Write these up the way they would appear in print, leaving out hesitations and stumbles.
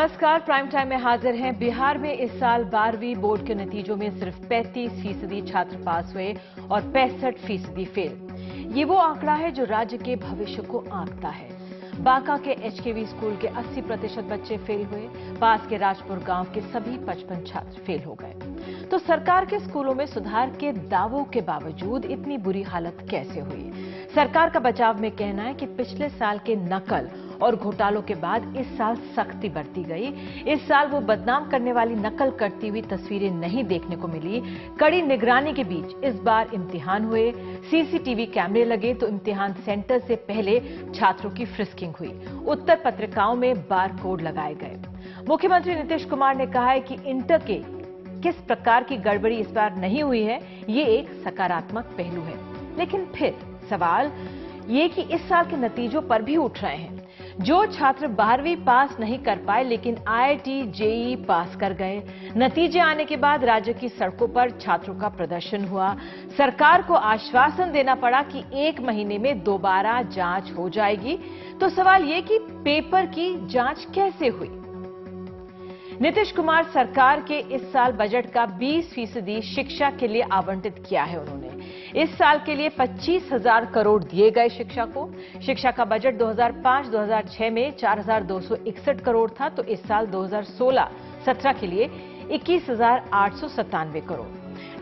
नमस्कार, prime time में हाजिर हैं। बिहार में इस साल 12वीं बोर्ड के नतीजों में सिर्फ 35% छात्र पास हुए और 65% फेल। ये वो आंकड़ा है जो राज्य के भविष्य को आंकता है। बांका के एचकेवी स्कूल के 80% बच्चे फेल हुए। पास के राजपुर गांव के सभी 55 छात्र फेल हो गए। तो सरकार के स्कूलों में सुधार के दावों के बावजूद इतनी बुरी हालत कैसे हुई? सरकार का बचाव में कहना है कि पिछले साल के नकल और घोटालों के बाद इस साल सख्ती बरती गई। इस साल वो बदनाम करने वाली नकल करती हुई तस्वीरें नहीं देखने को मिली। कड़ी निगरानी के बीच इस बार इम्तिहान हुए। सीसीटीवी कैमरे लगे तो इम्तिहान सेंटर से पहले छात्रों की फ्रिस्किंग हुई। उत्तर पत्रिकाओं में बार कोड लगाए गए। मुख्यमंत्री नीतीश कुमार ने कहा है कि इंटर के किस प्रकार की गड़बड़ी इस बार नहीं हुई है, ये एक सकारात्मक पहलू है। लेकिन फिर सवाल ये कि इस साल के नतीजों पर भी उठ रहे हैं। जो छात्र 12वीं पास नहीं कर पाए लेकिन आईआईटी जेईई पास कर गए। नतीजे आने के बाद राज्य की सड़कों पर छात्रों का प्रदर्शन हुआ। सरकार को आश्वासन देना पड़ा कि 1 महीने में दोबारा जांच हो जाएगी। तो सवाल ये कि पेपर की जांच कैसे हुई? नीतीश कुमार सरकार के इस साल बजट का 20% शिक्षा के लिए आवंटित किया है। उन्होंने इस साल के लिए 25,000 करोड़ दिए गए शिक्षा को। शिक्षा का बजट 2005-2006 में 4,261 करोड़ था, तो इस साल 2016-17 के लिए 21,897 करोड़।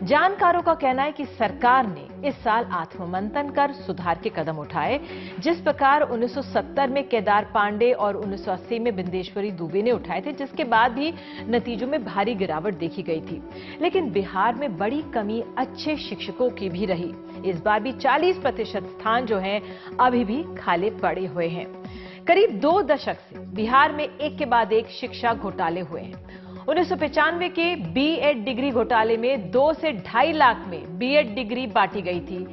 जानकारों का कहना है कि सरकार ने इस साल आत्ममंथन कर सुधार के कदम उठाए। जिस प्रकार 1970 में केदार पांडे और 1980 में बिंदेश्वरी दुबे ने उठाए थे, जिसके बाद भी नतीजों में भारी गिरावट देखी गई थी। लेकिन बिहार में बड़ी कमी अच्छे शिक्षकों की भी रही। इस बार भी 40% स्थान जो हैं अभी भी खाली पड़े हुए हैं। करीब 2 दशक से बिहार में एक के बाद एक शिक्षा घोटाले हुए हैं। 1995 के बीएड डिग्री घोटाले में 2 से 2.5 लाख में बीएड डिग्री बांटी गई थी।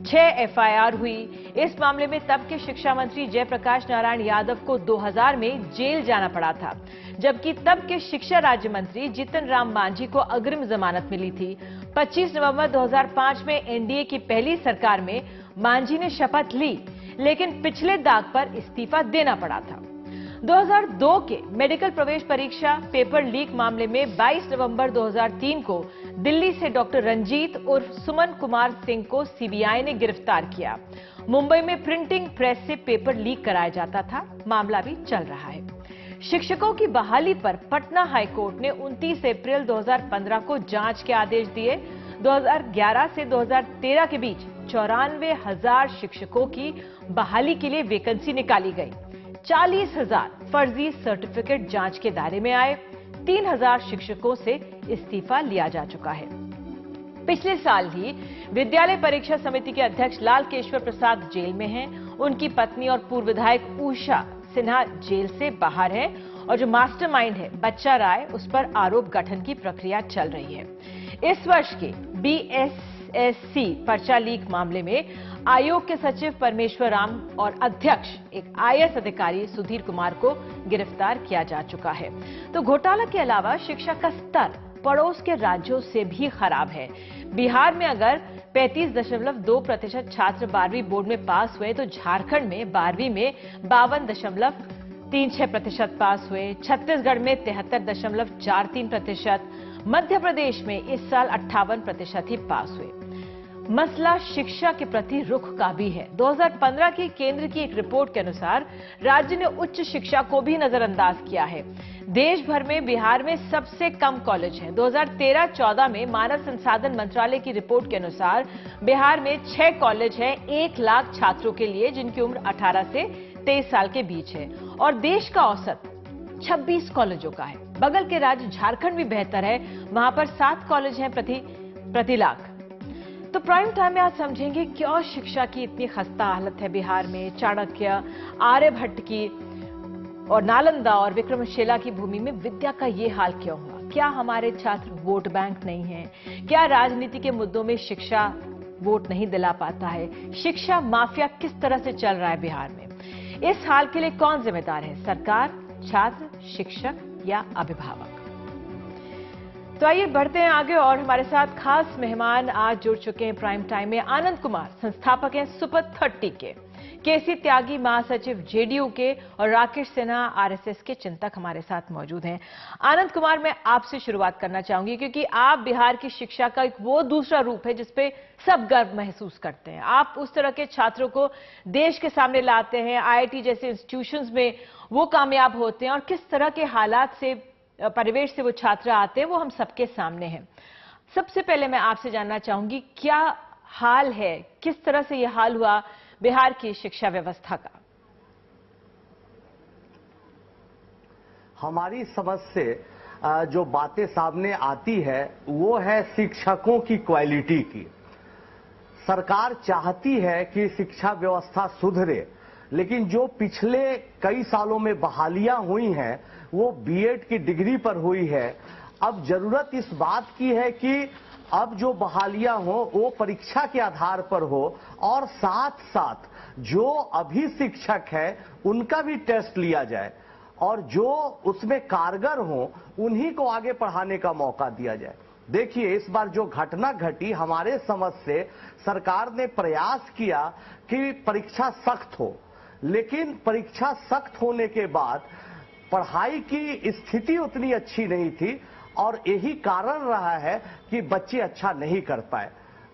6 एफआईआर हुई। इस मामले में तब के शिक्षा मंत्री जयप्रकाश नारायण यादव को 2000 में जेल जाना पड़ा था, जबकि तब के शिक्षा राज्य मंत्री जीतन राम मांझी को अग्रिम जमानत मिली थी। 25 नवंबर 2005 में एनडीए की पहली सरकार में मांझी ने शपथ ली, लेकिन पिछले दाग पर इस्तीफा देना पड़ा था। 2002 के मेडिकल प्रवेश परीक्षा पेपर लीक मामले में 22 नवंबर 2003 को दिल्ली से डॉक्टर रंजीत उर्फ सुमन कुमार सिंह को सीबीआई ने गिरफ्तार किया। मुंबई में प्रिंटिंग प्रेस से पेपर लीक कराया जाता था। मामला भी चल रहा है। शिक्षकों की बहाली पर पटना हाईकोर्ट ने 29 अप्रैल 2015 को जांच के आदेश दिए। 2011 से 2013 के बीच 94,000 शिक्षकों की बहाली के लिए वैकेंसी निकाली गई। 40,000 फर्जी सर्टिफिकेट जांच के दायरे में आए। 3,000 शिक्षकों से इस्तीफा लिया जा चुका है। पिछले साल ही विद्यालय परीक्षा समिति के अध्यक्ष लाल केश्वर प्रसाद जेल में हैं। उनकी पत्नी और पूर्व विधायक उषा सिन्हा जेल से बाहर है और जो मास्टरमाइंड है बच्चा राय, उस पर आरोप गठन की प्रक्रिया चल रही है। इस वर्ष के बीएसएससी पर्चा लीक मामले में आयोग के सचिव परमेश्वर राम और अध्यक्ष एक आईएएस अधिकारी सुधीर कुमार को गिरफ्तार किया जा चुका है। तो घोटाला के अलावा शिक्षा का स्तर पड़ोस के राज्यों से भी खराब है। बिहार में अगर 35.2% छात्र 12वीं बोर्ड में पास हुए, तो झारखंड में 12वीं में 52.36% पास हुए। छत्तीसगढ़ में 73.43%। मध्य प्रदेश में इस साल 58% ही पास हुए। मसला शिक्षा के प्रति रुख का भी है। 2015 की केंद्र की एक रिपोर्ट के अनुसार राज्य ने उच्च शिक्षा को भी नजरअंदाज किया है। देश भर में बिहार में सबसे कम कॉलेज हैं। 2013-14 में मानव संसाधन मंत्रालय की रिपोर्ट के अनुसार बिहार में 6 कॉलेज हैं 1 लाख छात्रों के लिए, जिनकी उम्र 18 से 23 साल के बीच है। और देश का औसत 26 कॉलेजों का है। बगल के राज्य झारखंड भी बेहतर है, वहां पर 7 कॉलेज हैं प्रति लाख। तो प्राइम टाइम में आज समझेंगे क्यों शिक्षा की इतनी खस्ता हालत है बिहार में। चाणक्य, आर्यभट्ट की और नालंदा और विक्रमशिला की भूमि में विद्या का ये हाल क्यों हुआ? क्या हमारे छात्र वोट बैंक नहीं है? क्या राजनीति के मुद्दों में शिक्षा वोट नहीं दिला पाता है? शिक्षा माफिया किस तरह से चल रहा है बिहार में? इस हाल के लिए कौन जिम्मेदार है, सरकार, छात्र, शिक्षक या अभिभावक? तो आइए बढ़ते हैं आगे और हमारे साथ खास मेहमान आज जुड़ चुके हैं प्राइम टाइम में। आनंद कुमार संस्थापक हैं सुपर 30 के। केसी त्यागी महासचिव जेडीयू के और राकेश सिन्हा आरएसएस के चिंतक हमारे साथ मौजूद हैं। आनंद कुमार, मैं आपसे शुरुआत करना चाहूंगी क्योंकि आप बिहार की शिक्षा का एक वो दूसरा रूप है जिसपे सब गर्व महसूस करते हैं। आप उस तरह के छात्रों को देश के सामने लाते हैं, आईआईटी जैसे इंस्टीट्यूशंस में वो कामयाब होते हैं और किस तरह के हालात से, परिवेश से वो छात्र आते हैं वो हम सबके सामने है। सबसे पहले मैं आपसे जानना चाहूंगी, क्या हाल है, किस तरह से यह हाल हुआ बिहार की शिक्षा व्यवस्था का? हमारी समझ से जो बातें सामने आती है वो है शिक्षकों की क्वालिटी की। सरकार चाहती है कि शिक्षा व्यवस्था सुधरे, लेकिन जो पिछले कई सालों में बहालियां हुई हैं वो बीएड की डिग्री पर हुई है। अब जरूरत इस बात की है कि अब जो बहालियां हो वो परीक्षा के आधार पर हो और साथ साथ जो अभी शिक्षक है उनका भी टेस्ट लिया जाए और जो उसमें कारगर हो उन्हीं को आगे पढ़ाने का मौका दिया जाए। देखिए, इस बार जो घटना घटी, हमारे समझ से सरकार ने प्रयास किया कि परीक्षा सख्त हो, लेकिन परीक्षा सख्त होने के बाद पढ़ाई की स्थिति उतनी अच्छी नहीं थी और यही कारण रहा है कि बच्चे अच्छा नहीं कर पाए,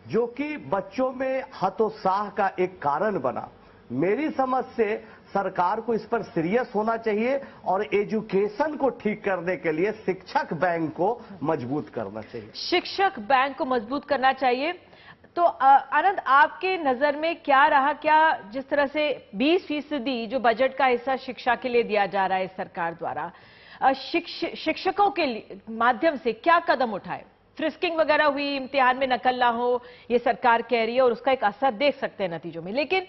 जो कि बच्चों में हतोत्साह का एक कारण बना। मेरी समझ से सरकार को इस पर सीरियस होना चाहिए और एजुकेशन को ठीक करने के लिए शिक्षक बैंक को मजबूत करना चाहिए। शिक्षक बैंक को मजबूत करना चाहिए। तो आनंद, आपके नजर में क्या रहा, क्या जिस तरह से 20% जो बजट का हिस्सा शिक्षा के लिए दिया जा रहा है सरकार द्वारा, शिक्षकों के माध्यम से क्या कदम उठाए? फ्रिस्किंग वगैरह हुई, इम्तिहान में नकल ना हो, ये सरकार कह रही है और उसका एक असर देख सकते हैं नतीजों में, लेकिन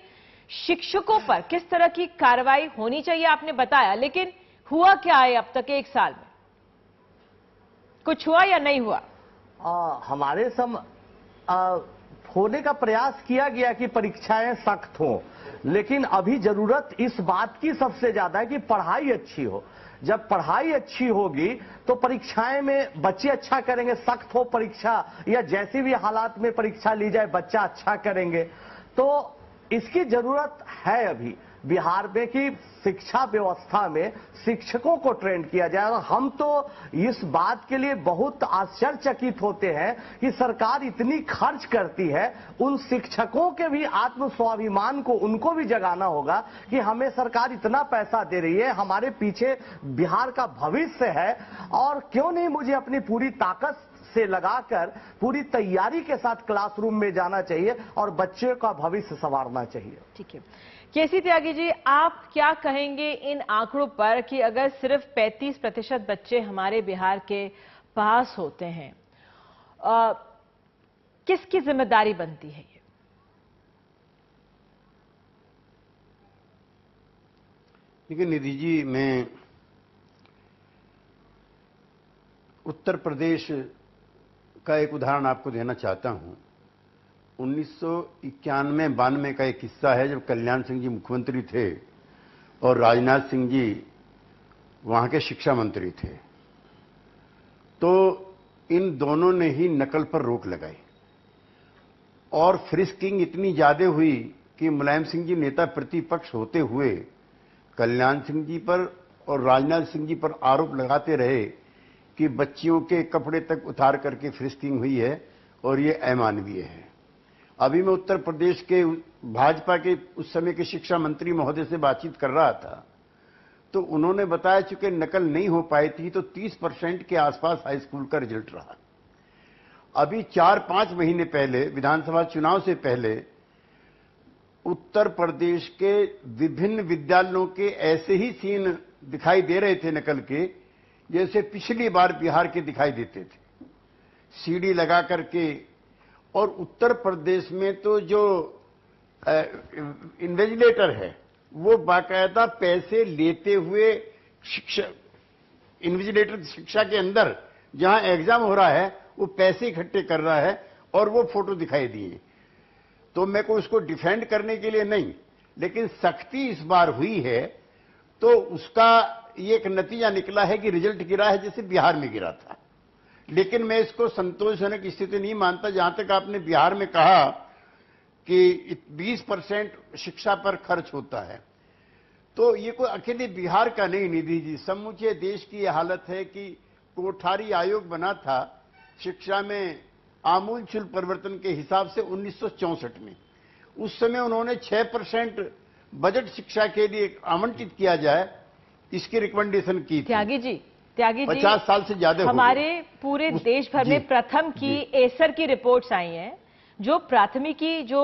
शिक्षकों पर किस तरह की कार्रवाई होनी चाहिए आपने बताया, लेकिन हुआ क्या है अब तक 1 साल में? कुछ हुआ या नहीं हुआ? हमारे होने का प्रयास किया गया कि परीक्षाएं सख्त हों, लेकिन अभी जरूरत इस बात की सबसे ज्यादा है कि पढ़ाई अच्छी हो। जब पढ़ाई अच्छी होगी तो परीक्षाएं में बच्चे अच्छा करेंगे। सख्त हो परीक्षा या जैसी भी हालात में परीक्षा ली जाए बच्चा अच्छा करेंगे, तो इसकी जरूरत है अभी बिहार में कि शिक्षा व्यवस्था में शिक्षकों को ट्रेन किया जाए। और हम तो इस बात के लिए बहुत आश्चर्यचकित होते हैं कि सरकार इतनी खर्च करती है, उन शिक्षकों के भी आत्म स्वाभिमान को उनको भी जगाना होगा कि हमें सरकार इतना पैसा दे रही है, हमारे पीछे बिहार का भविष्य है और क्यों नहीं मुझे अपनी पूरी ताकत से लगाकर पूरी तैयारी के साथ क्लासरूम में जाना चाहिए और बच्चे का भविष्य संवारना चाहिए। ठीक है, केसी त्यागी जी, आप क्या कहेंगे इन आंकड़ों पर कि अगर सिर्फ 35% बच्चे हमारे बिहार के पास होते हैं, किसकी जिम्मेदारी बनती है ये? देखिए निधि जी, मैं उत्तर प्रदेश का एक उदाहरण आपको देना चाहता हूं। 1991-92 का एक किस्सा है जब कल्याण सिंह जी मुख्यमंत्री थे और राजनाथ सिंह जी वहां के शिक्षा मंत्री थे। तो इन दोनों ने ही नकल पर रोक लगाई और फ्रिस्किंग इतनी ज्यादा हुई कि मुलायम सिंह जी नेता प्रतिपक्ष होते हुए कल्याण सिंह जी पर और राजनाथ सिंह जी पर आरोप लगाते रहे कि बच्चियों के कपड़े तक उतार करके फ्रिस्किंग हुई है और ये अमानवीय है। अभी मैं उत्तर प्रदेश के भाजपा के उस समय के शिक्षा मंत्री महोदय से बातचीत कर रहा था तो उन्होंने बताया चूंकि नकल नहीं हो पाई थी तो 30% के आसपास हाई स्कूल का रिजल्ट रहा। अभी 4-5 महीने पहले विधानसभा चुनाव से पहले उत्तर प्रदेश के विभिन्न विद्यालयों के ऐसे ही सीन दिखाई दे रहे थे नकल के, जैसे पिछली बार बिहार के दिखाई देते थे, सीडी लगा करके। और उत्तर प्रदेश में तो जो इन्विजिलेटर है वो बाकायदा पैसे लेते हुए शिक्षा, इन्विजिलेटर शिक्षा के अंदर जहां एग्जाम हो रहा है वो पैसे इकट्ठे कर रहा है और वो फोटो दिखाई दिए। तो मैं को उसको डिफेंड करने के लिए नहीं, लेकिन सख्ती इस बार हुई है तो उसका ये एक नतीजा निकला है कि रिजल्ट गिरा है जैसे बिहार में गिरा था। लेकिन मैं इसको संतोषजनक स्थिति नहीं मानता। जहां तक आपने बिहार में कहा कि 20% शिक्षा पर खर्च होता है। तो ये कोई अकेले बिहार का नहीं निधि जी, समूचे देश की ये हालत है कि कोठारी आयोग बना था शिक्षा में आमूलचूल परिवर्तन के हिसाब से 1964 में। उस समय उन्होंने 6% बजट शिक्षा के लिए आवंटित किया जाए, इसकी रिकमेंडेशन की थी। त्यागी जी 50 साल से ज्यादा हमारे पूरे देश भर में प्रथम की एसर की रिपोर्ट्स आई हैं, जो प्राथमिकी जो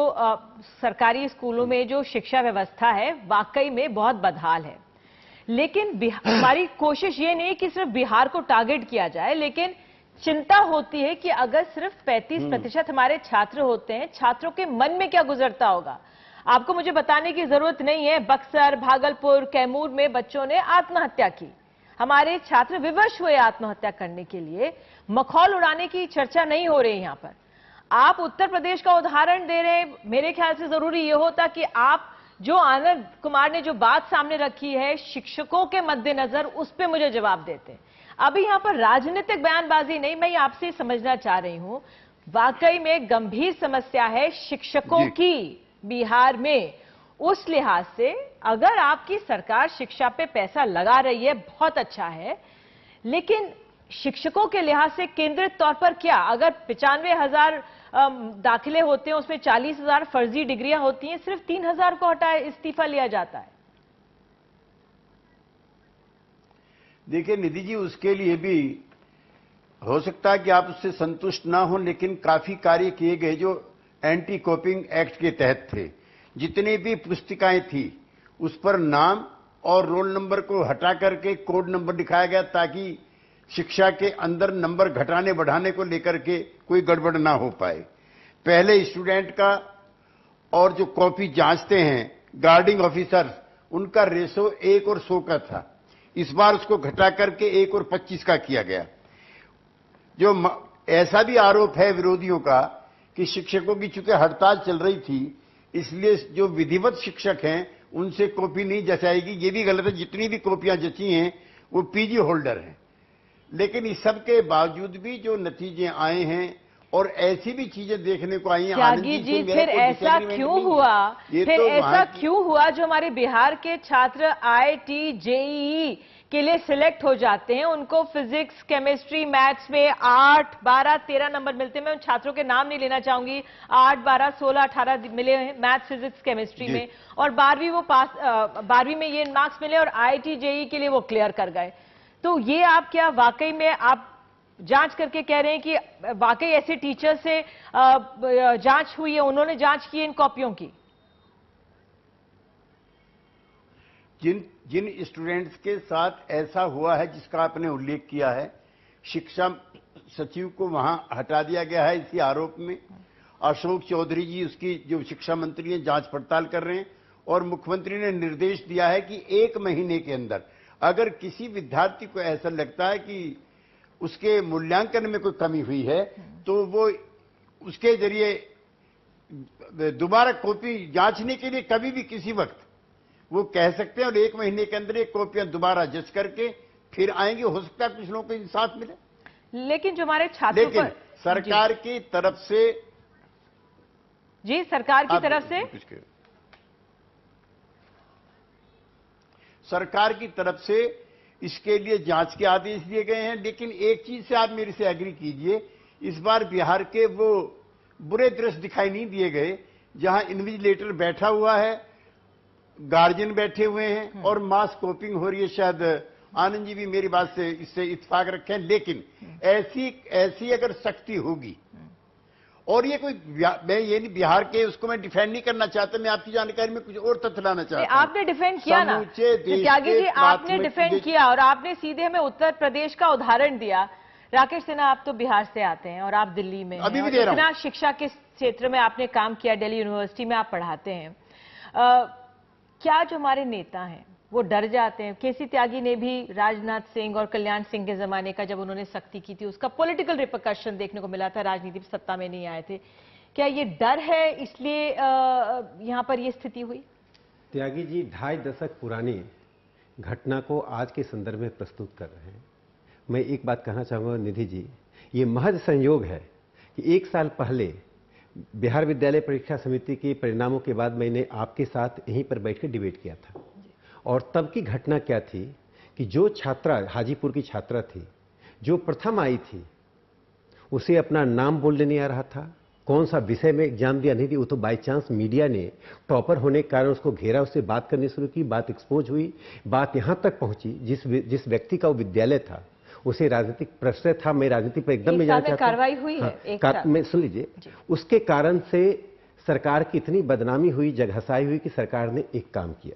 सरकारी स्कूलों में जो शिक्षा व्यवस्था है वाकई में बहुत बदहाल है। लेकिन हमारी कोशिश ये नहीं कि सिर्फ बिहार को टारगेट किया जाए, लेकिन चिंता होती है कि अगर सिर्फ 35% हमारे छात्र होते हैं, छात्रों के मन में क्या गुजरता होगा। आपको मुझे बताने की जरूरत नहीं है, बक्सर, भागलपुर, कैमूर में बच्चों ने आत्महत्या की। हमारे छात्र विवश हुए आत्महत्या करने के लिए। मखौल उड़ाने की चर्चा नहीं हो रही यहां पर। आप उत्तर प्रदेश का उदाहरण दे रहे हैं, मेरे ख्याल से जरूरी यह होता कि आप जो आनंद कुमार ने जो बात सामने रखी है शिक्षकों के मद्देनजर, उस पर मुझे जवाब देते। अभी यहां पर राजनीतिक बयानबाजी नहीं, मैं आपसे समझना चाह रही हूं, वाकई में गंभीर समस्या है शिक्षकों की बिहार में। उस लिहाज से अगर आपकी सरकार शिक्षा पे पैसा लगा रही है, बहुत अच्छा है, लेकिन शिक्षकों के लिहाज से केंद्रित तौर पर क्या, अगर 95,000 दाखिले होते हैं, उसमें 40,000 फर्जी डिग्रियां होती हैं, सिर्फ 3,000 को हटाए इस्तीफा लिया जाता है। देखिए निधि जी, उसके लिए भी हो सकता है कि आप उससे संतुष्ट ना हो, लेकिन काफी कार्य किए गए जो एंटी कॉपिंग एक्ट के तहत थे। जितनी भी पुस्तिकाएं थी उस पर नाम और रोल नंबर को हटा करके कोड नंबर दिखाया गया, ताकि शिक्षा के अंदर नंबर घटाने बढ़ाने को लेकर के कोई गड़बड़ ना हो पाए। पहले स्टूडेंट का और जो कॉपी जांचते हैं गार्डिंग ऑफिसर्स, उनका रेशो 1 और 100 का था। इस बार उसको घटा करके 1 और 25 का किया गया। जो ऐसा भी आरोप है विरोधियों का कि शिक्षकों की चूंकि हड़ताल चल रही थी, इसलिए जो विधिवत शिक्षक हैं उनसे कॉपी नहीं जचाएगी, ये भी गलत है। जितनी भी कॉपियां जची हैं वो पीजी होल्डर हैं। लेकिन इस सब के बावजूद भी जो नतीजे आए हैं और ऐसी भी चीजें देखने को आई हैं। त्यागी जी, फिर ऐसा क्यों हुआ, फिर ऐसा क्यों हुआ जो हमारे बिहार के छात्र IIT JEE के लिए सिलेक्ट हो जाते हैं, उनको फिजिक्स, केमिस्ट्री, मैथ्स में 8, 12, 13 नंबर मिलते हैं। मैं उन छात्रों के नाम नहीं लेना चाहूंगी। 8, 12, 16, 18 मिले हैं मैथ्स, फिजिक्स, केमिस्ट्री में, और 12वीं वो पास, 12वीं में ये मार्क्स मिले और IIT JEE के लिए वो क्लियर कर गए। तो ये आप क्या वाकई में आप जांच करके कह रहे हैं कि वाकई ऐसे टीचर से जांच हुई है, उन्होंने जांच की इन कॉपियों की? जिन स्टूडेंट्स के साथ ऐसा हुआ है जिसका आपने उल्लेख किया है, शिक्षा सचिव को वहां हटा दिया गया है इसी आरोप में। अशोक चौधरी जी उसकी जो शिक्षा मंत्री हैं जांच पड़ताल कर रहे हैं, और मुख्यमंत्री ने निर्देश दिया है कि 1 महीने के अंदर अगर किसी विद्यार्थी को ऐसा लगता है कि उसके मूल्यांकन में कोई कमी हुई है तो वो उसके जरिए दोबारा कॉपी जांचने के लिए कभी भी किसी वक्त वो कह सकते हैं, और 1 महीने के अंदर ये कॉपियां दोबारा जज करके फिर आएंगे। हो सकता है कुछ लोगों को इंसाफ मिले। लेकिन जो हमारे छात्रों लेकिन सरकार की तरफ से सरकार की तरफ से सरकार की तरफ से इसके लिए जांच के आदेश दिए गए हैं। लेकिन एक चीज से आप मेरे से एग्री कीजिए, इस बार बिहार के वो बुरे दृश्य दिखाई नहीं दिए गए जहां इन्विजिलेटर बैठा हुआ है, गार्जियन बैठे हुए हैं और मास कॉपिंग हो रही है। शायद आनंद जी भी मेरी बात से इससे इत्तेफाक रखें। लेकिन ऐसी अगर सख्ती होगी, और ये कोई, मैं ये नहीं बिहार के उसको मैं डिफेंड नहीं करना चाहता, मैं आपकी जानकारी में कुछ और तथ्य लाना चाहता हूं। आपने डिफेंड किया ना त्यागी जी, आपने डिफेंड किया और आपने सीधे हमें उत्तर प्रदेश का उदाहरण दिया। राकेश सिन्हा, आप तो बिहार से आते हैं और आप दिल्ली में अभी भी दे रहा हूं। इतना शिक्षा के क्षेत्र में आपने काम किया, दिल्ली यूनिवर्सिटी में आप पढ़ाते हैं। क्या जो हमारे नेता हैं वो डर जाते हैं? केसी त्यागी ने भी राजनाथ सिंह और कल्याण सिंह के जमाने का जब उन्होंने सख्ती की थी उसका पॉलिटिकल रिपरकशन देखने को मिला था, राजनीति में सत्ता में नहीं आए थे। क्या ये डर है इसलिए यहां पर ये स्थिति हुई? त्यागी जी 2.5 दशक पुरानी घटना को आज के संदर्भ में प्रस्तुत कर रहे हैं। मैं एक बात कहना चाहूंगा निधि जी, ये महज संयोग है कि 1 साल पहले बिहार विद्यालय परीक्षा समिति के परिणामों के बाद मैंने आपके साथ यहीं पर बैठकर डिबेट किया था, और तब की घटना क्या थी कि जो छात्रा हाजीपुर की छात्रा थी, जो प्रथम आई थी, उसे अपना नाम बोलने नहीं आ रहा था, कौन सा विषय में एग्जाम दिया नहीं दी, वो तो बाई चांस मीडिया ने टॉपर होने के कारण उसको घेरा, उससे बात करनी शुरू की, बात एक्सपोज हुई, बात यहां तक पहुंची जिस व्यक्ति का वो विद्यालय था उसे राजनीतिक प्रश्रय था। मैं राजनीति पर एकदम नहीं जाना चाहता। कार्रवाई हुई है एक साथ। मैं सुन लीजिए, उसके कारण से सरकार की इतनी बदनामी हुई, जगहसाई हुई कि सरकार ने एक काम किया,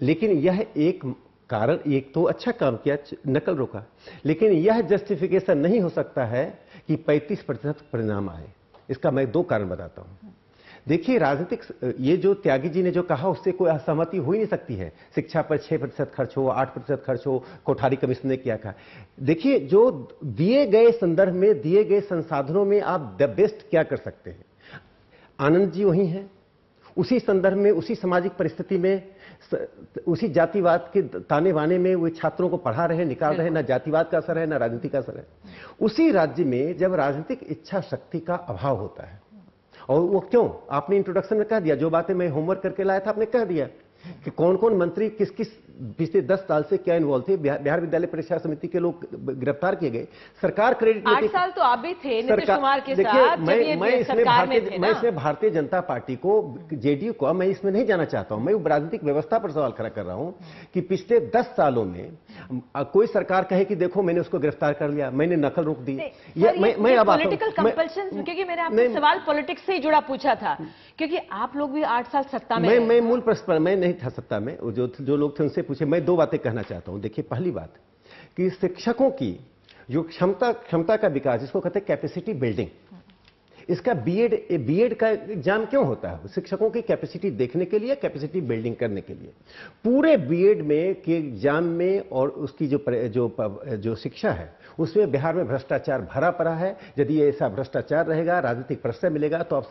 लेकिन यह एक कारण, एक तो अच्छा काम किया, नकल रोका, लेकिन यह जस्टिफिकेशन नहीं हो सकता है कि 35% परिणाम आए। इसका मैं 2 कारण बताता हूं। देखिए, राजनीतिक, ये जो त्यागी जी ने जो कहा उससे कोई असहमति हो ही नहीं सकती है। शिक्षा पर 6% खर्च हो, 8% खर्च हो, कोठारी कमीशन ने क्या कहा। देखिए, जो दिए गए संदर्भ में, दिए गए संसाधनों में आप द बेस्ट क्या कर सकते हैं। आनंद जी वही हैं, उसी संदर्भ में, उसी सामाजिक परिस्थिति में, उसी जातिवाद के ताने बाने में वो छात्रों को पढ़ा रहे, निकाल रहे। ना जातिवाद का असर है, ना राजनीति का असर है। उसी राज्य में जब राजनीतिक इच्छा शक्ति का अभाव होता है, और वो क्यों, आपने इंट्रोडक्शन में कह दिया, जो बातें मैं होमवर्क करके लाया था आपने कह दिया कि कौन कौन मंत्री किस किस पिछले 10 साल से क्या इन्वॉल्व थे। बिहार विद्यालय परीक्षा समिति के लोग गिरफ्तार किए गए, सरकार क्रेडिट 8 साल तो आप भी थे नीतीश कुमार के साथ। मैं इसमें भारतीय जनता पार्टी को, जेडीयू को, मैं इसमें नहीं जाना चाहता हूं। मैं राजनीतिक व्यवस्था पर सवाल खड़ा कर रहा हूं कि पिछले 10 सालों में कोई सरकार कहे कि देखो मैंने उसको गिरफ्तार कर लिया, मैंने नकल रोक दी। मैं अब पॉलिटिकल कंपल्शन, क्योंकि मैंने आपसे सवाल पॉलिटिक्स से ही जुड़ा पूछा था, क्योंकि आप लोग भी 8 साल सत्ता में। मैं मूल प्रश्न पर, मैं नहीं था सत्ता में, जो लोग थे उनसे पूछे। मैं 2 बातें कहना चाहता हूं। देखिए, पहली बात कि शिक्षकों की जो क्षमता का विकास, जिसको कहते हैं कैपेसिटी बिल्डिंग, इसका बीएड का एग्जाम क्यों होता है? शिक्षकों की कैपेसिटी देखने के लिए, कैपेसिटी बिल्डिंग करने के लिए। पूरे बीएड में के एग्जाम में और उसकी जो शिक्षा है उसमें बिहार में भ्रष्टाचार भरा पड़ा है। यदि ऐसा भ्रष्टाचार रहेगा, राजनीतिक प्रश्रय मिलेगा, तो आप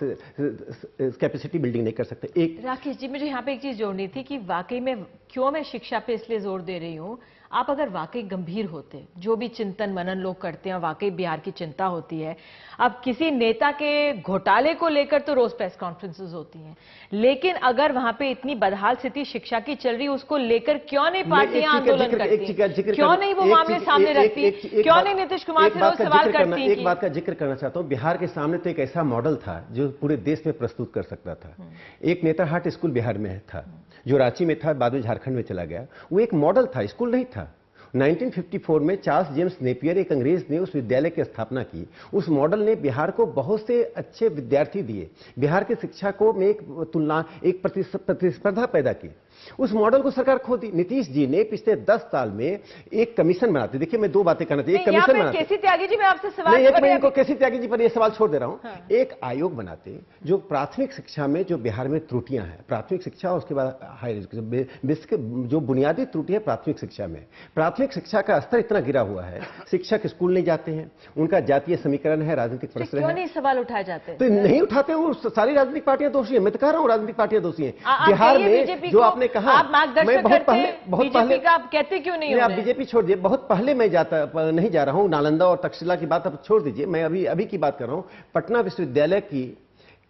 कैपेसिटी बिल्डिंग नहीं कर सकते। एक राकेश जी, मुझे यहाँ पे एक चीज जोड़नी थी कि वाकई में क्यों मैं शिक्षा पे इसलिए जोर दे रही हूँ, आप अगर वाकई गंभीर होते, जो भी चिंतन मनन लोग करते हैं, वाकई बिहार की चिंता होती है। अब किसी नेता के घोटाले को लेकर तो रोज प्रेस कॉन्फ्रेंसेस होती हैं, लेकिन अगर वहां पे इतनी बदहाल स्थिति शिक्षा की चल रही, उसको लेकर क्यों नहीं पार्टियां आंदोलन करती, क्यों नहीं वो मामले सामने रखती, क्यों नहीं नीतीश कुमार से रोज सवाल करती? एक बात का जिक्र करना चाहता हूं। बिहार के सामने तो एक ऐसा मॉडल था जो पूरे देश में प्रस्तुत कर सकता था। एक नेतरहाट स्कूल बिहार में था, जो रांची में था, बाद में झारखंड में चला गया। वो एक मॉडल था, स्कूल नहीं था। 1954 में चार्ल्स जेम्स नेपियर, एक अंग्रेज ने उस विद्यालय की स्थापना की। उस मॉडल ने बिहार को बहुत से अच्छे विद्यार्थी दिए, बिहार की शिक्षा को में एक प्रतिस्पर्धा पैदा की। उस मॉडल को सरकार खो दी। नीतीश जी ने पिछले 10 साल में एक कमीशन बनाते, देखिए मैं 2 बातें कहना चाहिए। एक कमीशन बनाते, केसी त्यागी जी, मैं आपसे सवाल केसी त्यागी जी पर यह सवाल छोड़ दे रहा हूं। एक आयोग बनाते जो प्राथमिक शिक्षा में जो बिहार में त्रुटियां हैं, प्राथमिक शिक्षा और उसके बाद हायर एजुकेशन, जो बुनियादी त्रुटि है प्राथमिक शिक्षा में, प्राथमिक शिक्षा का स्तर इतना गिरा हुआ है, शिक्षक स्कूल नहीं जाते हैं, उनका जातीय समीकरण है, राजनीतिक प्रश्न है। क्यों नहीं सवाल उठाए जाते? तो नहीं उठाते, वो सारी राजनीतिक पार्टियां दोषी है। मैं तो कह रहा हूं राजनीतिक पार्टियां दोषी हैं। बिहार में जो आपने कहा, आप मार्गदर्शन करते हैं, बहुत पहले का आप कहते क्यों नहीं? आप बीजेपी छोड़ दिए, बहुत पहले मैं नहीं जा रहा हूं। नालंदा और तक्षशिला की बात आप छोड़ दीजिए, मैं अभी की बात कर रहा हूं। पटना विश्वविद्यालय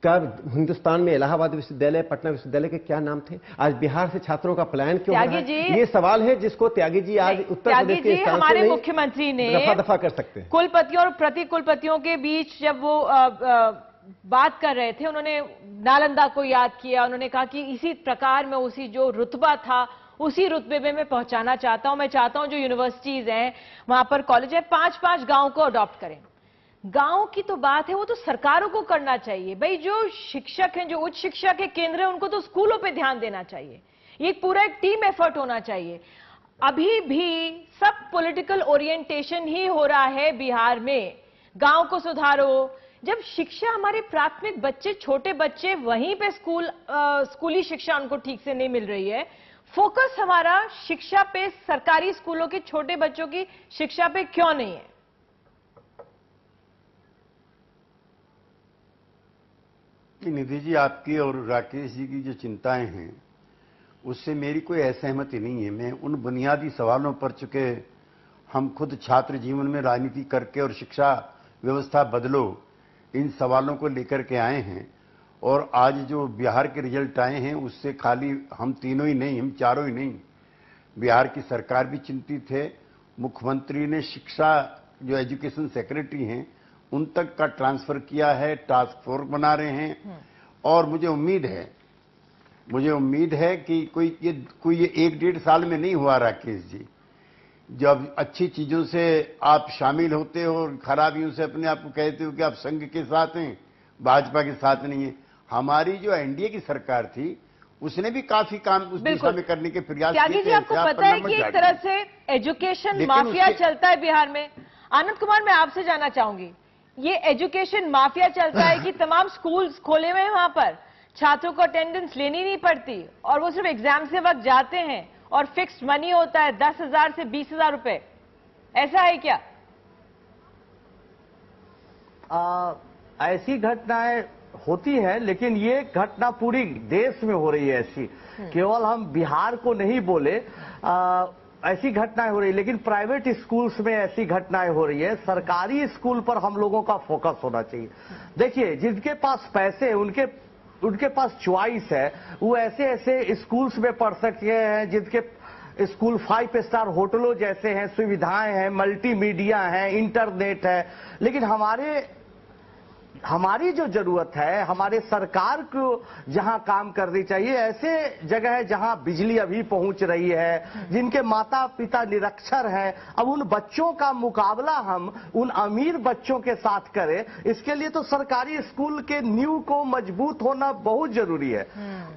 का हिंदुस्तान में इलाहाबाद विश्वविद्यालय, पटना विश्वविद्यालय के क्या नाम थे? आज बिहार से छात्रों का पलायन क्यों हो रहा है? ये सवाल है जिसको त्यागी जी आज उत्तर प्रदेश के हमारे मुख्यमंत्री ने दफा कर सकते हैं। कुलपतियों और प्रति कुलपतियों के बीच जब वो बात कर रहे थे, उन्होंने नालंदा को याद किया। उन्होंने कहा कि इसी प्रकार में उसी जो रुतबा था उसी रुतबे में मैं पहुंचाना चाहता हूं। मैं चाहता हूं जो यूनिवर्सिटीज हैं, वहां पर कॉलेज है, 5-5 गांव को अडॉप्ट करें। गांव की तो बात है, वो तो सरकारों को करना चाहिए भाई। जो शिक्षक हैं, जो उच्च शिक्षा के केंद्र हैं, उनको तो स्कूलों पे ध्यान देना चाहिए। ये पूरा एक टीम एफर्ट होना चाहिए। अभी भी सब पॉलिटिकल ओरिएंटेशन ही हो रहा है बिहार में। गांव को सुधारो। जब शिक्षा, हमारे प्राथमिक बच्चे, छोटे बच्चे वहीं पे स्कूली शिक्षा उनको ठीक से नहीं मिल रही है, फोकस हमारा शिक्षा पे, सरकारी स्कूलों के छोटे बच्चों की शिक्षा पे क्यों नहीं है? निधि जी, आपकी और राकेश जी की जो चिंताएं हैं उससे मेरी कोई असहमति नहीं है। मैं उन बुनियादी सवालों पर, चूंकि हम खुद छात्र जीवन में राजनीति करके और शिक्षा व्यवस्था बदलो इन सवालों को लेकर के आए हैं। और आज जो बिहार के रिजल्ट आए हैं उससे खाली हम तीनों ही नहीं, हम चारों ही नहीं, बिहार की सरकार भी चिंतित है। मुख्यमंत्री ने शिक्षा जो एजुकेशन सेक्रेटरी हैं उन तक का ट्रांसफर किया है, टास्क फोर्स बना रहे हैं। और मुझे उम्मीद है कि कोई ये 1-1.5 साल में नहीं हुआ राकेश जी। जब अच्छी चीजों से आप शामिल होते हो और खराबियों से अपने आप को कहते हो कि आप संघ के साथ हैं, भाजपा के साथ नहीं है। हमारी जो एनडीए की सरकार थी उसने भी काफी काम उस दिशा में करने के प्रयास किए थे। आपको पता है कि एक तरह से एजुकेशन माफिया चलता है बिहार में। आनंद कुमार, मैं आपसे जानना चाहूंगी, ये एजुकेशन माफिया चलता है कि तमाम स्कूल्स खोले हुए हैं, वहां पर छात्रों को अटेंडेंस लेनी नहीं पड़ती और वो सिर्फ एग्जाम से वक्त जाते हैं और फिक्स्ड मनी होता है 10,000 से 20,000 रुपए, ऐसा है क्या? ऐसी घटनाएं होती हैं, लेकिन ये घटना पूरी देश में हो रही है ऐसी। केवल हम बिहार को नहीं बोले, ऐसी घटनाएं हो रही है, लेकिन प्राइवेट स्कूल्स में ऐसी घटनाएं हो रही है। सरकारी स्कूल पर हम लोगों का फोकस होना चाहिए। देखिए, जिनके पास पैसे उनके पास चॉइस है, वो ऐसे ऐसे स्कूल्स में पढ़ सकते हैं जिनके स्कूल 5 स्टार होटलों जैसे हैं, सुविधाएं हैं, मल्टीमीडिया है, इंटरनेट है। लेकिन हमारी जो जरूरत है, हमारे सरकार को जहां काम करनी चाहिए, ऐसे जगह है जहां बिजली अभी पहुंच रही है, जिनके माता पिता निरक्षर हैं। अब उन बच्चों का मुकाबला हम उन अमीर बच्चों के साथ करें, इसके लिए तो सरकारी स्कूल के नींव को मजबूत होना बहुत जरूरी है।